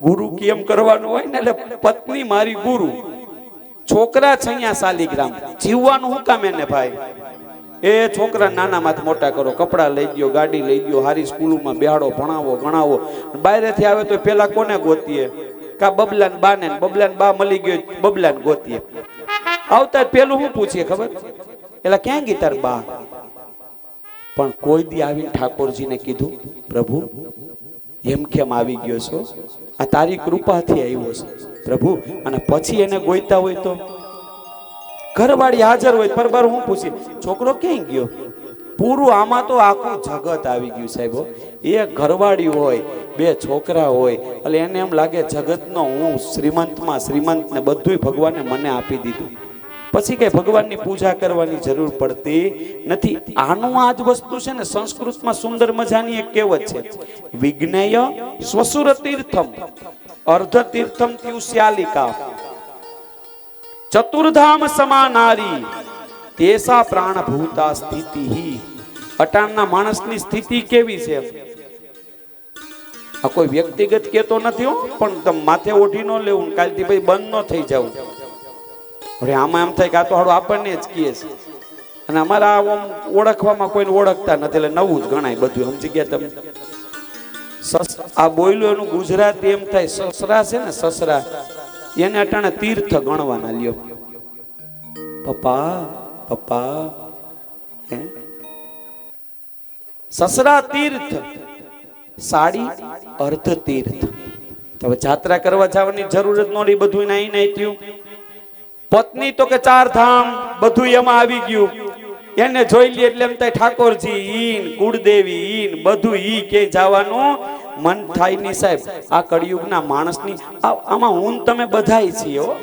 ગુરુ કેમ કરવાનું હોય ને, એટલે પત્ની મારી ગુરુ, છોકરા છે અહીંયા શાલિગ્રામ. જીવવાનું હું કામ એને ભાઈ? એ છોકરા નાના માંથી મોટા કરો, કપડા લઈ ગયો, ગાડી લઈ ગયો, હારી સ્કૂલોમાં બેહાડો, ભણાવો, ગણાવો. બહારેથી આવે તો પેલા કોને ગોતીએ? કા બબલાન બા ને, બબલાન બા મળી ગયો, બબલાન ગોતીએ. આવતા પેલું હું પૂછીએ ખબર? એટલે ક્યાં ગઈ તાર બા? પણ કોઈ દી આવીને ઠાકોરજીને કીધું, પ્રભુ એમ કેમ આવી ગયો છો? આ તારી કૃપાથી આવ્યો છે પ્રભુ. અને પછી એને ગોઈતા હોય તો ઘરવાળી હાજર હોય, પરબાર હું પૂછી, છોકરો ક્યાં ગયો? પૂરું આમાં તો આખું જગત આવી ગયું સાહેબ. એક ઘરવાળી હોય, 2 છોકરા હોય, એટલે એને એમ લાગે જગતનો હું શ્રીમંતમાં શ્રીમંત ને બધું ભગવાને મને આપી દીધું. પછી કઈ ભગવાનની પૂજા કરવાની જરૂર પડતી નથી. આનું આ જ વસ્તુ છે ને, સંસ્કૃતમાં સુંદર મજાની એક કહેવત છે, વિજ્ઞેય સ્વસુર તીર્થમ અર્ધ તીર્થમ ત્યુશ્યાલિકા ચતુર્ધામ સમાનારી તેસા પ્રાણભૂતા સ્થિતિ. અટાણના માણસની સ્થિતિ કેવી છે? આ કોઈ વ્યક્તિગત કેતો નથી હો, પણ તમે માથે ઓઢી ન લેવું, કાલથી ભાઈ બંધ ન થઈ જવું. હવે આમાં એમ થાય કે આ તો હાડું આપણને જ કહે છે, અને અમારા ઓળખવામાં કોઈને ઓળખતા નથી, એટલે નવું જ ગણાય બધું. સમજી ગયા તમે? આ બોયલું એનું ગુજરાતી એમ થાય, સસરા છે ને સસરા, એને અટાણે તીર્થ ગણવાના. લ્યો પપ્પા પપ્પા, હે સસરા તીર્થ, સાડી અર્ધ તીર્થ. હવે જાત્રા કરવા જવાની જરૂર જ નહોતી, બધું નાઈ નાઈ થયું. પત્ની તો કે 4 ધામ બધું એમાં આવી ગયું. એને જોઈ લે એટલે એમ થાય ઠાકોરજી ઈન કુળદેવી ઈન બધું ઈ કે જવાનું મન થાય ની. સાહેબ આ કળિયુગના માણસની આમાં હું તમે બધાય છીએ હો.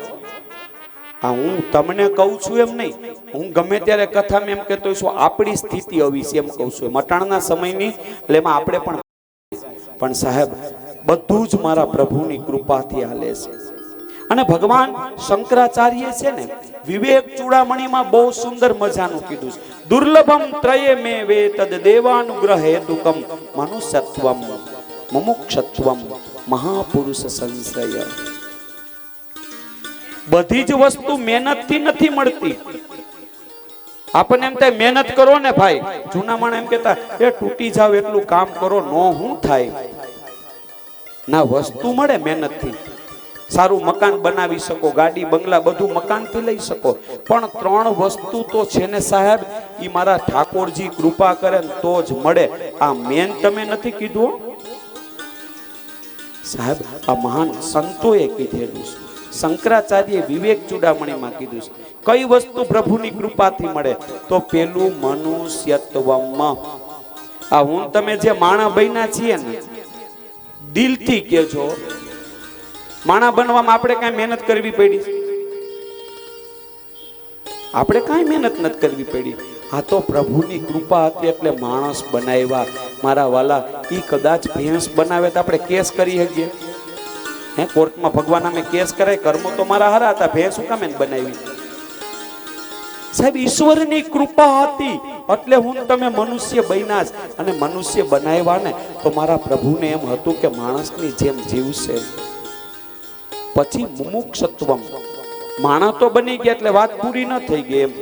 આ હું તમને કહું છું એમ નહીં, હું ગમે ત્યારે કથામાં એમ કહેતો છું આપણી સ્થિતિ આવી છે એમ કહું છું. મટાણના સમયની એટલે એમાં આપણે પણ સાહેબ બધું જ મારા પ્રભુની કૃપાથી હાલે છે. અને ભગવાન શંકરાચાર્ય છે ને વિવેક ચૂડામણીમાં બહુ સુંદર મજાનું કીધું છે. દુર્લભમ ત્રયે મે વે તદ દેવાનુગ્રહ હેતુકમ મનુષ્યત્વમ મુમુક્ષત્વમ મહાપુરુષ સંશ્રય. બધી જ વસ્તુ મહેનતથી નથી મળતી. આપણને એમ થાય મહેનત કરો ને ભાઈ, જૂના માણસ એમ કહેતા એ તૂટી જાવ એટલું કામ કરો, નો હું થાય ના, વસ્તુ મળે મહેનતથી. સારું મકાન બનાવી શકો, ગાડી બંગલા બધું મકાનથી લઈ શકો, પણ 3 વસ્તુ તો છે ને સાહેબ, ઈ મારા ઠાકોરજી કૃપા કરે ને તો જ મળે. આ મેન તમે નથી કીધું સાહેબ, આ મહાન સંતોએ કીધેલું છે. શંકરાચાર્ય વિવેક ચૂડામણીમાં કીધું છે. કઈ વસ્તુ પ્રભુની કૃપાથી મળે? તો પેલું મનુષ્યત્વમાં. આ હું તમે જે માણા બન્યા છીએ ને, દિલથી કેજો, માણા બનવામાં આપણે કઈ મહેનત કરવી પડી? આપણે કઈ મહેનત નથી કરવી પડી. આ તો પ્રભુની કૃપા હતી એટલે માણસ બનાવ્યા. મારા વાલા, ઈ કદાચ ભેંસ બનાવે તો આપણે કેસ કરી શકીએ? હે, કોર્ટમાં ભગવાન અમે કેસ કરાય? કર્મો તો મારા હારા હતા, ભેંસ શું કામ એને બનાવી? સાહેબ ઈશ્વરની કૃપા હતી એટલે હું તમે મનુષ્ય બન્યા. અને મનુષ્ય બનાવ્યા ને તો મારા પ્રભુને એમ હતું કે માણસની જેમ જીવશે. પછી મુમુક્ષત્વમ, માણસ તો બની ગયા એટલે વાત પૂરી ન થઈ ગઈ એમ.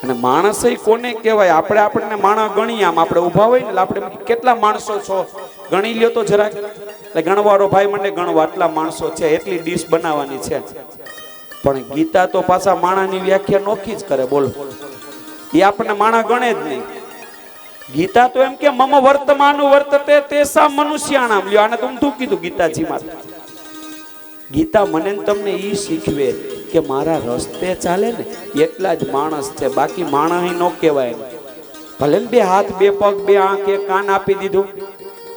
અને માણસ કોને કહેવાય? આપણને માણસ ગણીએ, આમ આપણે ઊભા હોય ને એટલે આપણે કેટલા માણસો છો ગણી લ્યો તો જરાક. એટલે ગણવાળો ભાઈ મને ગણવા, આટલા માણસો છે, એટલી ડીશ બનાવવાની છે. પણ ગીતા તો પાછા માણાની વ્યાખ્યા નોખી જ કરે. બોલો, એ આપણને માણા ગણે જ નહીં. ગીતા તો એમ કે મમ વર્તમાનું વર્તતે તેસા મનુષ્યાણામ. લ્યો, આને તો ઊંધું કીધું ગીતાજીમાં. ગીતા મને તમને ઈ શીખવે કે મારા રસ્તે ચાલે ને એટલા જ માણસ છે, બાકી માણસ નો કહેવાય. ભલે 2 હાથ 2 પગ 2 આંખ 1 કાન આપી દીધું.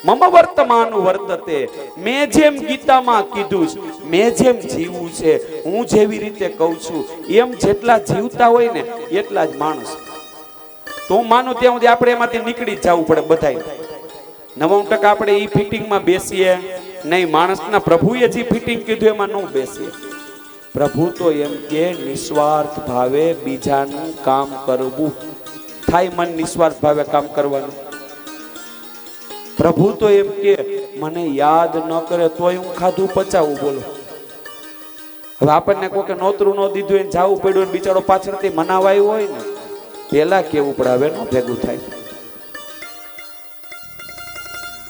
મમ વર્તમાનું વર્તતે, મેં જેમ ગીતામાં કીધું છે, મેં જેમ જીવવું છે, હું જેવી રીતે કહું છું એમ જેટલા જીવતા હોય ને એટલા જ માણસ. તો હું માનું ત્યાં સુધી આપણે એમાંથી નીકળી જ જવું પડે બધાય. 99% આપણે ઈ ફિટિંગમાં બેસીએ નહીં. માણસના પ્રભુએ જે ફિટિંગ કીધું એમાં ન બેસીએ. પ્રભુ તો એમ કે નિસ્વાર્થ ભાવે બીજાનું કામ કરવું. થાય મન નિસ્વાર્થ ભાવે કામ કરવાનું? પ્રભુ તો એમ કે મને યાદ ન કરે તોય હું ખાધું પચાવું. બોલો, હવે આપણને કોઈ નોતરું ન દીધું એને જવું પડ્યું, બિચારો પાછળથી મનાવાયું હોય ને, પેલા કેવું પડે, હવે નો ભેગું થાય.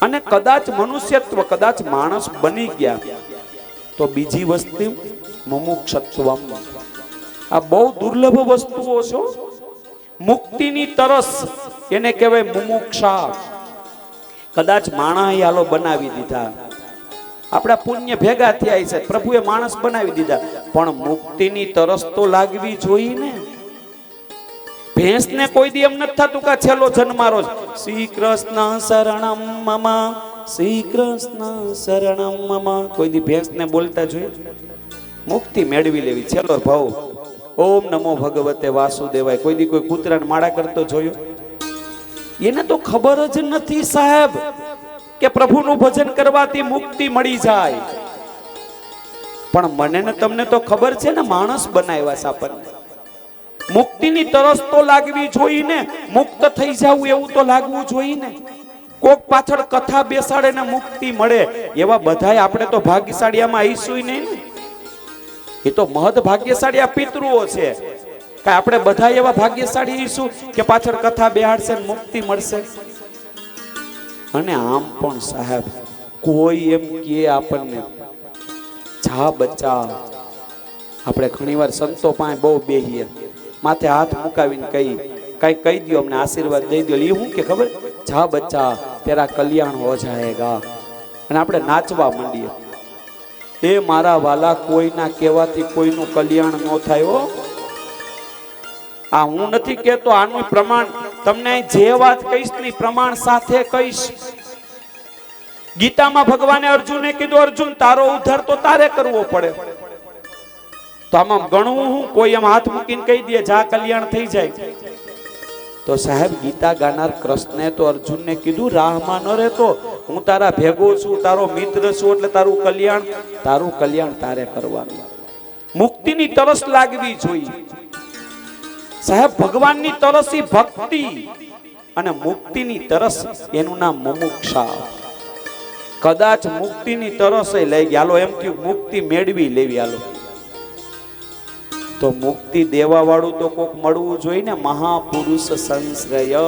અને કદાચ મનુષ્યત્વ, કદાચ માણસ બની ગયા તો બીજી વસ્તુ મુમુક્ષત્વમ. આ બહુ દુર્લભ વસ્તુઓ છે. મુક્તિની તરસ એને કહેવાય મુમુક્ષા. કદાચ માણસ હાલો બનાવી દીધા, આપણા પુણ્ય ભેગા થયા છે, પ્રભુએ માણસ બનાવી દીધા, પણ મુક્તિની તરસ તો લાગવી જોઈએ ને. ભેંસને કોઈ દી એમ નથી થતું કે છેલ્લો જન્મારો જ શ્રી કૃષ્ણ શરણમ મમ, શ્રી કૃષ્ણ શરણમ મમ. કોઈ દી ભેંસને બોલતા જોઈએ? મુક્તિ મેળવી લેવી, છેલ્લો ભાવ ઓમ નમો ભગવતે વાસુદેવાય. કોઈ દી કોઈ કૂતરાને માળા કરતો જોયો? એને તો ખબર જ નથી સાહેબ કે પ્રભુનું ભજન કરવાથી મુક્તિ મળી જાય. પણ મને ને તમને તો ખબર છે ને, માણસ બનાવ્યા છે આપણને. મુક્તિની તરસ તો લાગવી જોઈએ ને, મુક્ત થઈ જવું એવું તો લાગવું જોઈએ ને. કોક પાછળ કથા બેસાડે ને મુક્તિ મળે એવા બધાય આપણે તો ભાગ્યશાળીયામાં આવીશું નહીં ને. એ તો મહદ ભાગ્યશાળી આ પિતૃઓ છે કે આપણે બધા એવા ભાગ્યશાળી આવીશું કે પાછળ કથા બેહાડશે ને મુક્તિ મળશે. અને આમ પણ સાહેબ કોઈ એમ કે આપણને જા બચ્ચા, આપણે ઘણીવાર સંતો પાસે બહુ બેહીએ, માથે હાથ મુકાવીને કઈ કહી દો, અમને આશીર્વાદ દઈ દો. એ શું કે ખબર, જા બચ્ચા તેરા કલ્યાણ હો જાયેગા. અને આપણે નાચવા માંડીએ. એ મારા વાલા, કોઈના કહેવાથી કોઈનું કલ્યાણ ન થાય હો. આ હું નથી કહેતો, આનું પ્રમાણ તમને જે વાત કહીશ ને પ્રમાણ સાથે કહીશ. ગીતામાં ભગવાને અર્જુને કીધું, અર્જુન તારો ઉદ્ધાર તો તારે કરવો પડે. તો આમાં ગણવું હું, કોઈ એમ હાથ મૂકીને કહી દે જા કલ્યાણ થઈ જાય. તો સાહેબ ગીતા ગાનાર કૃષ્ણે તો અર્જુનને કીધું, રાહમાં ન રહેતો, હું તારા ભેગો છું, તારો મિત્ર છું, એટલે તારું કલ્યાણ તારે કરવાનું. મુક્તિની તરસ લાગવી જોઈએ સાહેબ. ભગવાનની તરસ એ ભક્તિ, અને મુક્તિની તરસ એનું નામ મુમુક્ષા. કદાચ મુક્તિની તરસ લઈ ગયા, હાલો એમ થયું મુક્તિ મેળવી લેવી, હાલો તો મુક્તિ દેવા વાળું તો કોક મળવું જોઈએ ને. મહાપુરુષ સંશ્રય,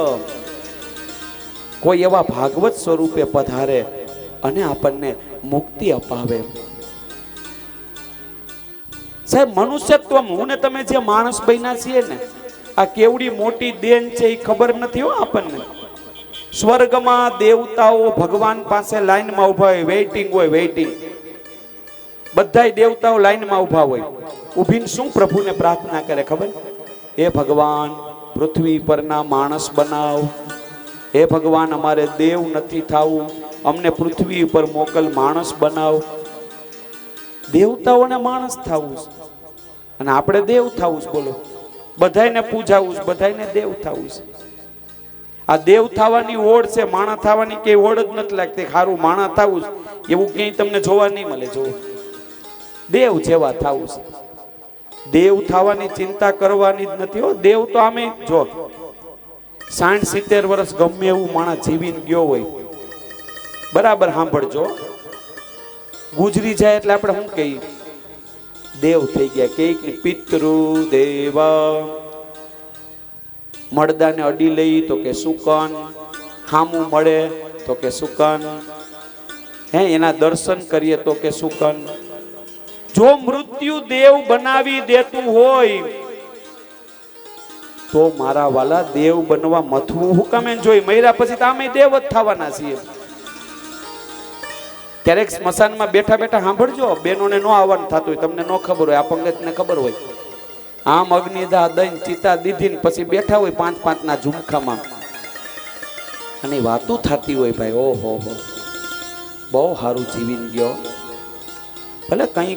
કોઈ એવા ભાગવત સ્વરૂપે પધારે અને આપણને મુક્તિ અપાવે. સાહેબ મનુષ્યત્વ, હું ને તમે જે માણસ બન્યા છીએ ને, આ કેવડી મોટી દેન છે એ ખબર નથી હો આપણને. સ્વર્ગમાં દેવતાઓ ભગવાન પાસે લાઈનમાં ઉભા હોય, વેઇટિંગ હોય, વેઇટિંગ. બધાય દેવતાઓ લાઈનમાં ઉભા હોય. ઉભીને શું પ્રભુને પ્રાર્થના કરે ખબર? હે ભગવાન, પૃથ્વી પરના માણસ બનાવ. હે ભગવાન, અમારે દેવ નથી થાવું, અમને પૃથ્વી ઉપર મોકલ, માણસ બનાવ. દેવતાઓને માણસ થાવું અને આપણે દેવ થાવું. બોલો, બધાયને પૂજાવું, બધાયને દેવ થાવું. આ દેવ થવાની ઓળ છે, માણા થવાની કે ઓળ જ નથી લાગતી. સારું માણા થાવું એવું ક્યાંય તમને જોવા નહીં મળે. જો દેવ જેવા થાવું છે, દેવ થવાની ચિંતા કરવાની જ નથી હો. દેવ તો આમે જો 60-70 વર્ષ ગમે એવું માણસ જીવીને ગયો હોય, બરાબર સાંભળજો, ગુજરી જાય એટલે આપણે શું કહીએ? દેવ થઈ ગયા. કે પિતૃ દેવા, મળદાને અડી લઈ તો કે સુકન, હામું મળે તો કે સુકન, હે એના દર્શન કરીએ તો કે સુકન. જો મૃત્યુ દેવ બનાવી દેતું હોય તો મારા વાલા દેવ બનવા મથવું હુકમે જોઈ. મર્યા પછી તો અમે દેવ જ થવાના છીએ. ક્યારેક સ્મશાનમાં બેઠા બેઠા સાંભળજો, બેનોને ન આવવાનું થતું હોય, તમને ન ખબર હોય, આ પંગતને ખબર હોય. આમ અગ્નિદા દઈને ચિતા દીધી ને પછી બેઠા હોય 5-5 ના ઝુમખામાં, અને વાતું થતી હોય, ભાઈ ઓહો હો બહુ સારું જીવીને ગયો, ભલે કઈ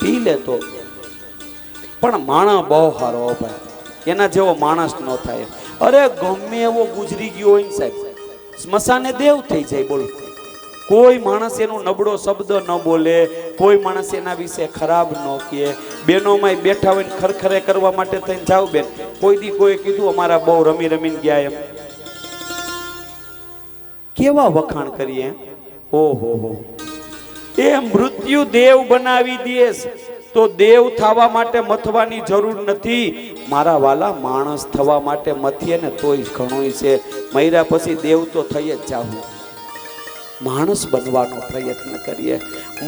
પી લેતો પણ માણસ બહુ સારો ભાઈ, એના જેવો માણસ ન થાય. અરે ગમે એવો ગુજરી ગયો હોય ને સાહેબ, સ્મશાને દેવ થઈ જાય. બોલો, કોઈ માણસ એનો નબળો શબ્દ ન બોલે, કોઈ માણસ એના વિશે ખરાબ ન કહે. બેનોમાં બેઠા હોય ને ખરખરે કરવા માટે થઈને જાવ બેન, કોઈ દી કોઈ કીધું અમારા બહુ રમી રમીને ગયા એમ? કેવા વખાણ કરીએ. ઓહો હો, એ મૃત્યુ દેવ બનાવી દે તો દેવ થવા માટે મથવાની જરૂર નથી. મારા વાલા, માણસ થવા માટે મથીએ ને તોય ઘણું છે. મર્યા પછી દેવ તો થઈ જ જાવું, માણસ બનવાનો પ્રયત્ન કરીએ.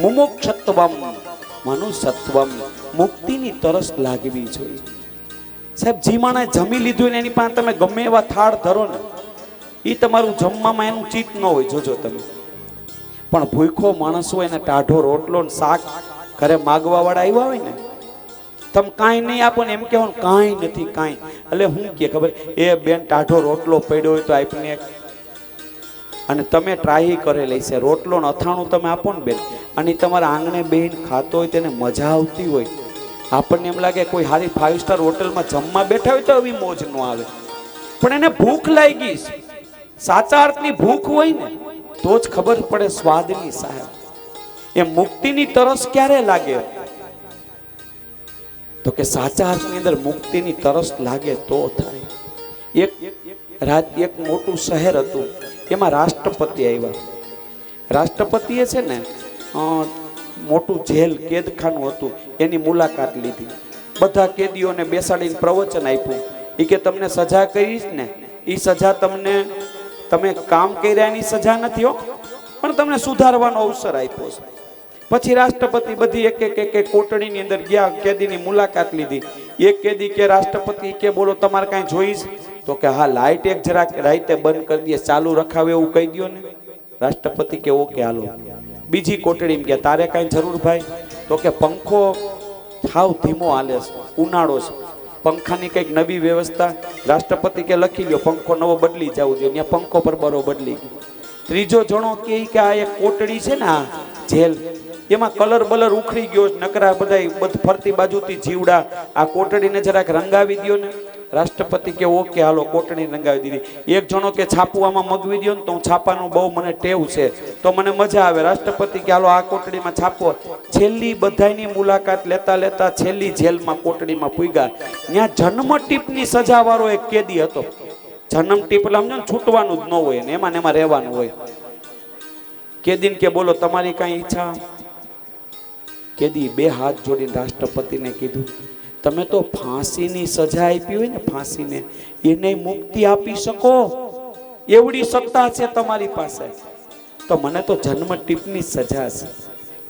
મુમુક્ષત્વમ મનુષ્યત્વમ, મુક્તિની તરસ લાગવી જોઈએ સાહેબ. જે માણસ જમી લીધું ને એની પાસે તમે ગમે એવા થાળ ધરો ને, એ તમારું જમવામાં એનું ચિત્ત ન હોય, જોજો તમે. પણ ભૂખો માણસ હોય ને, ટાઢો રોટલો ને શાક ઘરે માગવા વાળા આવ્યા હોય ને, તમે કાંઈ નહીં આપો ને એમ કહેવો ને કાંઈ નથી કાંઈ, એટલે હું કે ખબર, એ બેન ટાઢો રોટલો પડ્યો હોય તો આપને, અને તમે ટ્રાય કરેલી છે, રોટલો ને અથાણું તમે આપો ને બેન, અને તમારા આંગણે બેન ખાતો હોય તેને મજા આવતી હોય. આપણને એમ લાગે કોઈ સારી 5 સ્ટાર હોટલમાં જમવા બેઠા હોય તો એવી મોજ ન આવે, પણ એને ભૂખ લાગી, સાચા અર્થની ભૂખ હોય ને તો જ ખબર પડે સ્વાદની સાહેબ. એ મુક્તિની તરસ ક્યારે લાગે? તો કે સાચા અર્થની અંદર મુક્તિની તરસ લાગે તો થાય. એક મોટું શહેર હતું, એમાં રાષ્ટ્રપતિ આવ્યા. રાષ્ટ્રપતિએ છે ને મોટું જેલ કેદખાનું હતું, એની મુલાકાત લીધી. બધા કેદીઓને બેસાડીને પ્રવચન આપ્યું. એ કે તમને સજા કરીશ ને, એ સજા તમે કામ કર્યા એની સજા નથી હો, પણ તમને સુધારવાનો અવસર આપ્યો છે. પછી રાષ્ટ્રપતિ બધી એક કોટડીની અંદર ગયા, કેદીની મુલાકાત લીધી. એક કેદી કે રાષ્ટ્રપતિ કે બોલો તમારે કાંઈ જોઈશ? તો કે હા, લાઇટ એક જરાક રાતે બંધ કરી દે, ચાલુ રખાવે એવું કહી દો ને. રાષ્ટ્રપતિ કે ઓકે હાલો. બીજી કોટડીમાં ગયા, તારે કાંઈ જરૂર ભાઈ? તો કે પંખો થાવ ધીમો હાલે છે, ઉનાળો છે, પંખાની કંઈક નવી વ્યવસ્થા. રાષ્ટ્રપતિ કે લખી લ્યો, પંખો નવો બદલી જવું જોઈએ. ત્યાં પંખો પર બરો બદલી ગયો. ત્રીજો જણો કે આ એક કોટડી છે ને, આ જેલ, એમાં કલર બલર ઉખડી ગયો, નકરા બધા ફરતી બાજુથી જીવડા, આ કોટડીને જરાક રંગાવી દો ને. રાષ્ટ્રપતિ કે ઓકે હાલો, કોટડી રંગાવી દીધી. એક જણો કે છાપુવામાં મગવી દો ને, તો હું છાપાનું બહુ મને ટેવ છે, તો મને મજા આવે. રાષ્ટ્રપતિ કે હાલો આ કોટડીમાં છાપો. છેલ્લી બધાની મુલાકાત લેતા લેતા છેલ્લી જેલમાં કોટડીમાં પૂગ્યા. ત્યાં જન્મ ટીપની સજા વાળો એક કેદી હતો. જન્મ ટીપ એટલે સમજો ને, છૂટવાનું જ ન હોય ને, એમાં રહેવાનું હોય. કેદીને કે બોલો તમારી કાંઈ ઈચ્છા? કેદી બે હાથ જોડીને રાષ્ટ્રપતિને કીધું, તમે તો ફાંસીની સજા આપી હોય ને, ફાંસીને, એને મુક્તિ આપી શકો એવડી સત્તા છે તમારી પાસે, તો મને તો જન્મ ટીપની સજા છે,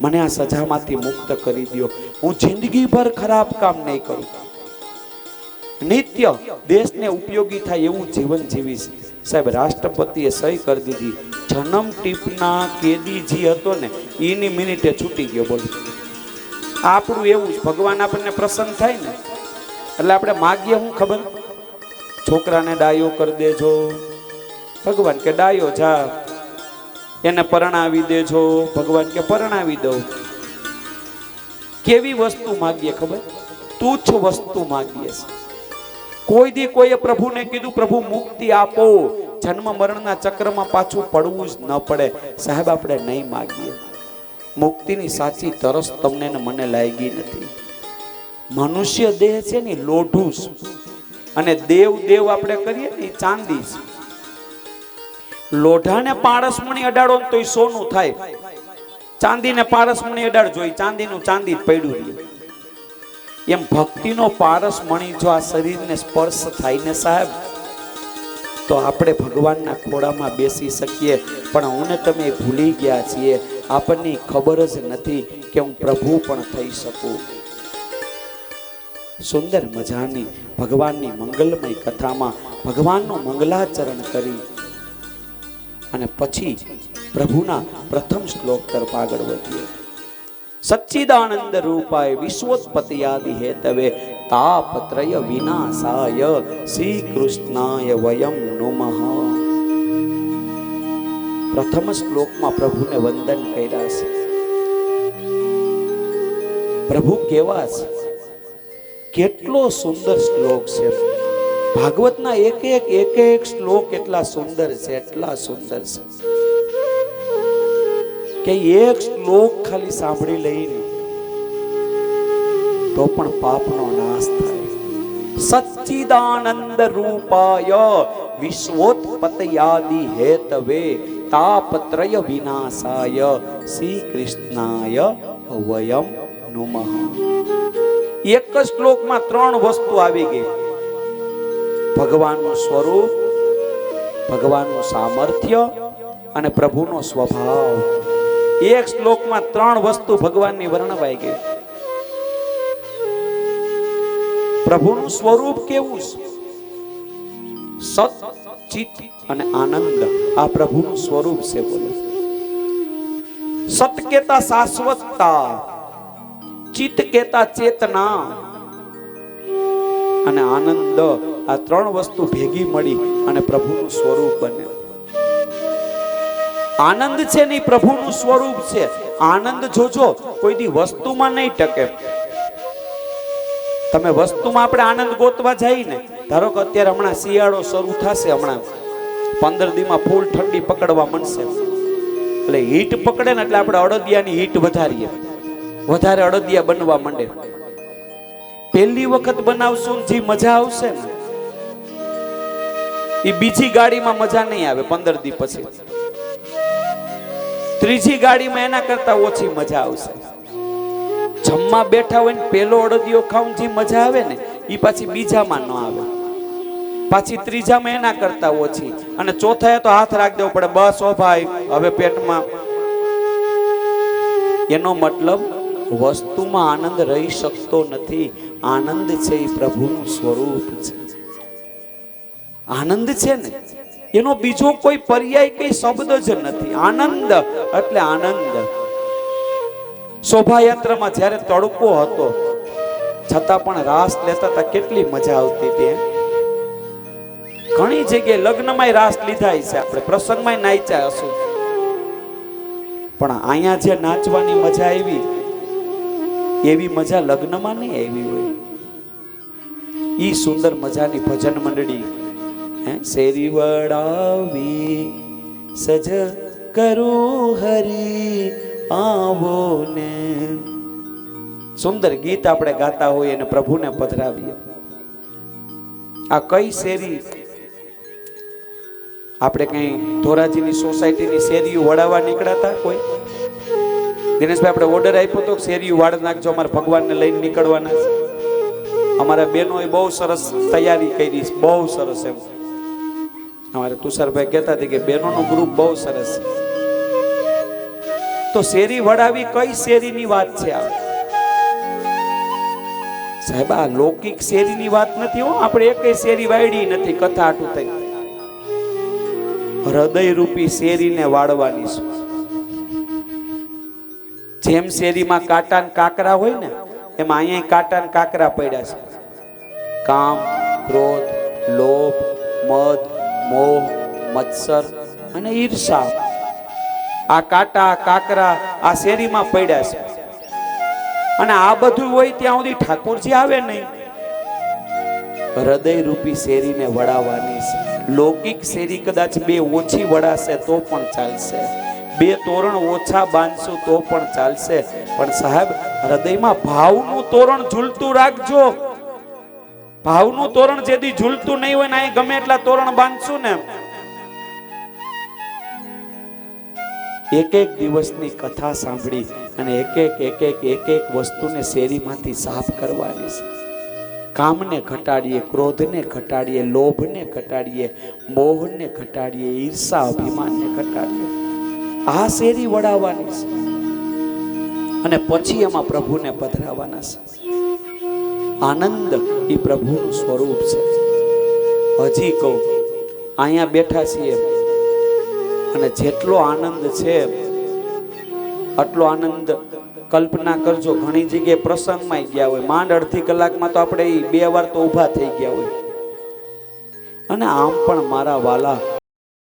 મને આ સજામાંથી મુક્ત કરી દો. હું જિંદગીભર ખરાબ કામ નહીં કરું, નિત્ય દેશને ઉપયોગી થાય એવું જીવન જીવીશ. સાહેબ, રાષ્ટ્રપતિએ સહી કરી દીધી. જન્મ ટીપના કેદી જે હતો ને, એની મિનિટે છૂટી ગયો. બોલો, આપણું એવું જ, ભગવાન આપણને પ્રસન્ન થાય ને એટલે આપણે માગીએ શું ખબર? છોકરાને ડાયો કરી દેજો, ભગવાન કે ડાયો જા. એને પરણાવી દેજો, ભગવાન કે પરણાવી દો. કેવી વસ્તુ માગીએ ખબર? તુચ્છ વસ્તુ માગીએ. કોઈ દી કોઈએ પ્રભુને કીધું પ્રભુ મુક્તિ આપો, જન્મ મરણના ચક્રમાં પાછું પડવું જ ન પડે. સાહેબ, આપણે નહીં માગીએ. મુક્તિની સાચી તરસ તમને ને મને લાગી નથી. મનુષ્ય દેહ છે ને લોઢું, અને દેવ આપણે કરીએ ને ચાંદી. લોઢાને પારસમણી અડાડો ને તોય સોનું થાય, ચાંદીને પારસમણી અડાડજો, ચાંદીનું ચાંદી પડ્યું રહે. એમ ભક્તિનો પારસમણી જો આ શરીરને સ્પર્શ થાય ને સાહેબ, તો આપણે ભગવાનના ખોળામાં બેસી શકીએ. પણ હું ને તમે ભૂલી ગયા છીએ, આપણને ખબર જ નથી કે હું પ્રભુ પણ થઈ શકું. સુંદર મજાની ભગવાનની મંગલમય કથામાં ભગવાનનું મંગલાચરણ કરી અને પછી પ્રભુના પ્રથમ શ્લોક તરફ આગળ વધીએ. સચ્ચિદાનંદ રૂપાય વિશ્વોત્પત્યાદિ હેતવે તાપત્રય વિનાશાય શ્રી કૃષ્ણાય વયમ નમઃ. પ્રથમ શ્લોકમાં પ્રભુને વંદન કર્યા છે. પ્રભુ કેવા છે, કેટલો સુંદર શ્લોક છે. ભાગવતના એક શ્લોક એટલા સુંદર છે, એટલા સુંદર છે કે એક શ્લોક ખાલી સાંભળી લઈને તો પણ પાપનો નાશ થાય. સચ્ચિદાનંદ રૂપાય વિશ્વોત્પત્યાદિ હેતવે તાપત્રય વિનાશાય શ્રી કૃષ્ણાય વયમ નમઃ. એક જ શ્લોકમાં ત્રણ વસ્તુ આવી ગઈ: ભગવાનનું સ્વરૂપ, ભગવાનનું સામર્થ્ય અને પ્રભુનો સ્વભાવ. એક શ્લોકમાં ત્રણ વસ્તુ ભગવાનની વર્ણવાઈ ગઈ. પ્રભુનું સ્વરૂપ કેવું છે? સત, ચિત અને આનંદ. આ પ્રભુનું સ્વરૂપ છે. બોલો, સત કેતા શાશ્વતતા, ચિત કેતા ચેતના અને આનંદ. આ ત્રણ વસ્તુ ભેગી મળી અને પ્રભુનું સ્વરૂપ બને. આનંદ છે ને પ્રભુનું સ્વરૂપ છે. આનંદ જોજો કોઈ દી વસ્તુમાં નહીં ટકે. તમે વસ્તુમાં આપણે આનંદ ગોતવા જઈએ ને, ધારો કે અત્યારે હમણાં શિયાળો શરૂ થશે, હમણાં 15 દીમાં ફૂલ ઠંડી પકડવા મળશે, એટલે હીટ પકડે ને એટલે આપણે અડદિયાની હીટ વધારીએ, વધારે અડદિયા બનવા માંડે. પહેલી વખત બનાવશું ને જે મજા આવશે ને એ બીજી ગાડીમાં મજા નહીં આવે 15 દી પછી. ત્રીજી ગાડીમાં એના કરતા ઓછી મજા આવશે. જમવા બેઠા હોય ને પેલો અડદિયો ખાવું જે મજા આવે ને એ પાછી બીજામાં ન આવે, પાછી ત્રીજામાં એના કરતા ઓછી, અને ચોથાએ તો હાથ રાખી દેવો પડે, બસ ઓ ભાઈ હવે પેટમાં. એનો મતલબ વસ્તુમાં આનંદ રહી શકતો નથી. આનંદ છે એ પ્રભુનું સ્વરૂપ છે. આનંદ છે ને એનો બીજો કોઈ પર્યાય કઈ શબ્દ જ નથી. આનંદ એટલે આનંદ. શોભાયાત્રામાં જ્યારે તડકો હતો છતાં પણ રાસ લેતા હતા, કેટલી મજા આવતી હતી. ઘણી જગ્યાએ લગ્નમાંય રાસ લીધા છે આપણે, પ્રસંગમાં નાચ્યા હશું, પણ અહીંયા જે નાચવાની મજા આવી એવી મજા લગ્નમાં નહીં આવી હોય. ઈ સુંદર મજાની ભજન મંડળી શેરી વડાવી સજ કરું હરી આવો ને, સુંદર ગીત આપણે ગાતા હોઈએ અને પ્રભુને પધરાવીએ. આ કઈ શેરી આપણે કઈ ધોરાજીની સોસાયટીની શેરીઓ વડાવવા નીકળ્યા કોઈ દિનેશભાઈ? આપણે ઓર્ડર આપ્યો તો શેરીઓ વાળ નાખજો, અમારે ભગવાનને લઈને નીકળવાના છે. અમારા બહેનોએ બહુ સરસ તૈયારી કરી, બહુ સરસ. એમ અમારે તુષારભાઈ કહેતા હતા કે બહેનોનું ગ્રુપ બહુ સરસ. તો શેરી વડાવી કઈ શેરીની વાત છે આ સાહેબ? આ લૌકિક શેરીની વાત નથી હો. આપણે એકેય શેરી વાયડી નથી કથા આટું થઈ. હૃદય રૂપી શેરીને વાળવાની છે. જેમ શેરીમાં કાંટા ને કાકરા હોય ને એમાં અહીંયા કાંટા ને કાકરા પડ્યા છે. કામ, ક્રોધ, લોભ, મદ, મોહ, મત્સર અને ઈર્ષા. આ કાંટા કાકરા આ શેરીમાં પડ્યા છે. અને આ બધું હોય ત્યાં સુધી ઠાકોરજી આવે નહીં. હૃદય રૂપી શેરીને વડાવવાની છે. લૌકિક શેરી કદાચ બે ઓછી વડાશે તો પણ ચાલશે, બે તોરણ ઓછા બાંધશું તો પણ ચાલશે, પણ સાહેબ હૃદયમાં ભાવનું તોરણ ઝૂલતું રાખજો. ભાવનું તોરણ જેથી ઝૂલતું નહીં હોય ને અહીં ગમે એટલા તોરણ બાંધશું ને, એક એક દિવસની કથા સાંભળી અને એક એક વસ્તુને શેરીમાંથી સાફ કરવાની છે. કામને ઘટાડીએ, ક્રોધને ઘટાડીએ, લોભને ઘટાડીએ, મોહને ઘટાડીએ, ઈર્ષા અભિમાનને ઘટાડીએ. આ શેરી વડાવવાની છે અને પછી એમાં પ્રભુને પધરાવવાના છે. આનંદ એ પ્રભુનું સ્વરૂપ છે. હજી કહું, અહીંયા બેઠા છીએ અને જેટલો આનંદ છે આટલો આનંદ કલ્પના કરજો. ઘણી જગ્યાએ પ્રસંગમાં ગયા હોય, માંડ અડધી કલાકમાં તો આપણે 2 વાર તો ઊભા થઈ ગયા હોય. અને આમ પણ મારા વાલા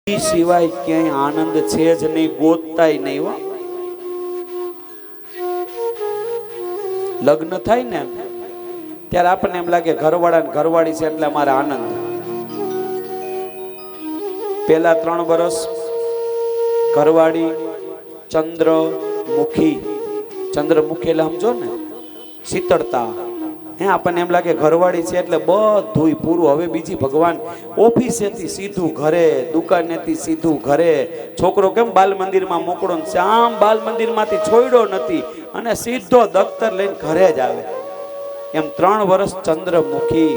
એ સિવાય ક્યાંય આનંદ છે જ નહીં, ગોતતાય નહીં હો. લગ્ન થાય ને ત્યારે આપણને એમ લાગે ઘરવાળા ને ઘરવાળી છે એટલે અમારે આનંદ. પેલા 3 વર્ષ ઘરવાળી ચંદ્રમુખી એટલે સમજો ને શીતળતા. આપણને એમ લાગે ઘરવાળી છે એટલે બધું પૂરું. હવે બીજી ભગવાન ઓફિસેથી સીધું ઘરે, દુકાનેથી સીધું ઘરે. છોકરો કેમ બાલ મંદિરમાં મોકળો ને આમ બાલ મંદિરમાંથી છોડ્યો નથી અને સીધો દફતર લઈને ઘરે જ આવે. એમ 3 વર્ષ ચંદ્રમુખી.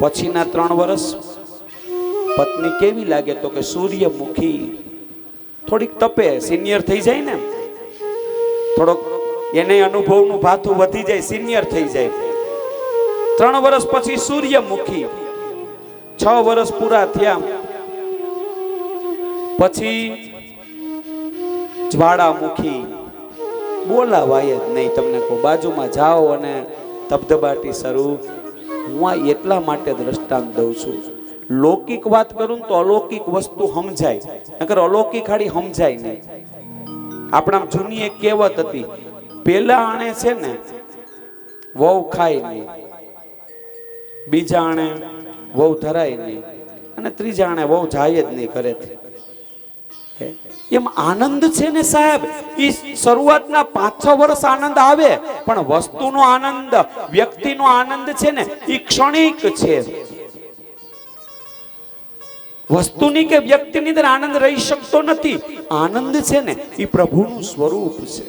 પછીના 3 વર્ષ પત્ની કેવી લાગે તો કે સૂર્યમુખી. થોડીક તપે, સિનિયર થઈ જાય ને, થોડોક એને અનુભવનું ભાથું વધી જાય, સિનિયર થઈ જાય. 3 વર્ષ પછી સૂર્યમુખી. 6 વર્ષ પૂરા થયા પછી જ્વાળામુખી. બોલાવાય જ નહીં. તમને કહું, બાજુમાં જાઓ અને ધબધબાટી શરૂ. હું આ એટલા માટે દ્રષ્ટાંત દઉં છું. લૌકિક વાત કરું તો અલૌકિક વસ્તુ સમજાય, નકર અલૌકિક હાડી સમજાય નહીં. આપણા જૂની એક કહેવત હતી, પેલા આણે છે ને વહુ ખાય નહીં, બીજા આણે વહુ ધરાય નહીં, અને ત્રીજા આણે વહુ જાય જ નહીં ઘરેથી. એમ આનંદ છે ને સાહેબ, એ શરૂઆતના 5-6 વર્ષ આનંદ આવે, પણ વસ્તુનો આનંદ, વ્યક્તિનો આનંદ છે ને એ ક્ષણિક છે. વસ્તુની કે વ્યક્તિની અંદર આનંદ રહી શકતો નથી. આનંદ છે ને એ પ્રભુનું સ્વરૂપ છે.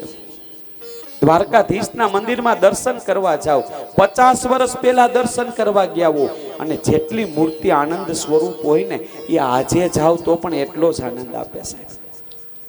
દ્વારકાધીશના મંદિરમાં દર્શન કરવા જાઓ, 50 વર્ષ પહેલા દર્શન કરવા ગયા હો, અને જેટલી મૂર્તિ આનંદ સ્વરૂપ હોય ને એ આજે જાઓ તો પણ એટલો જ આનંદ આપે સાહેબ.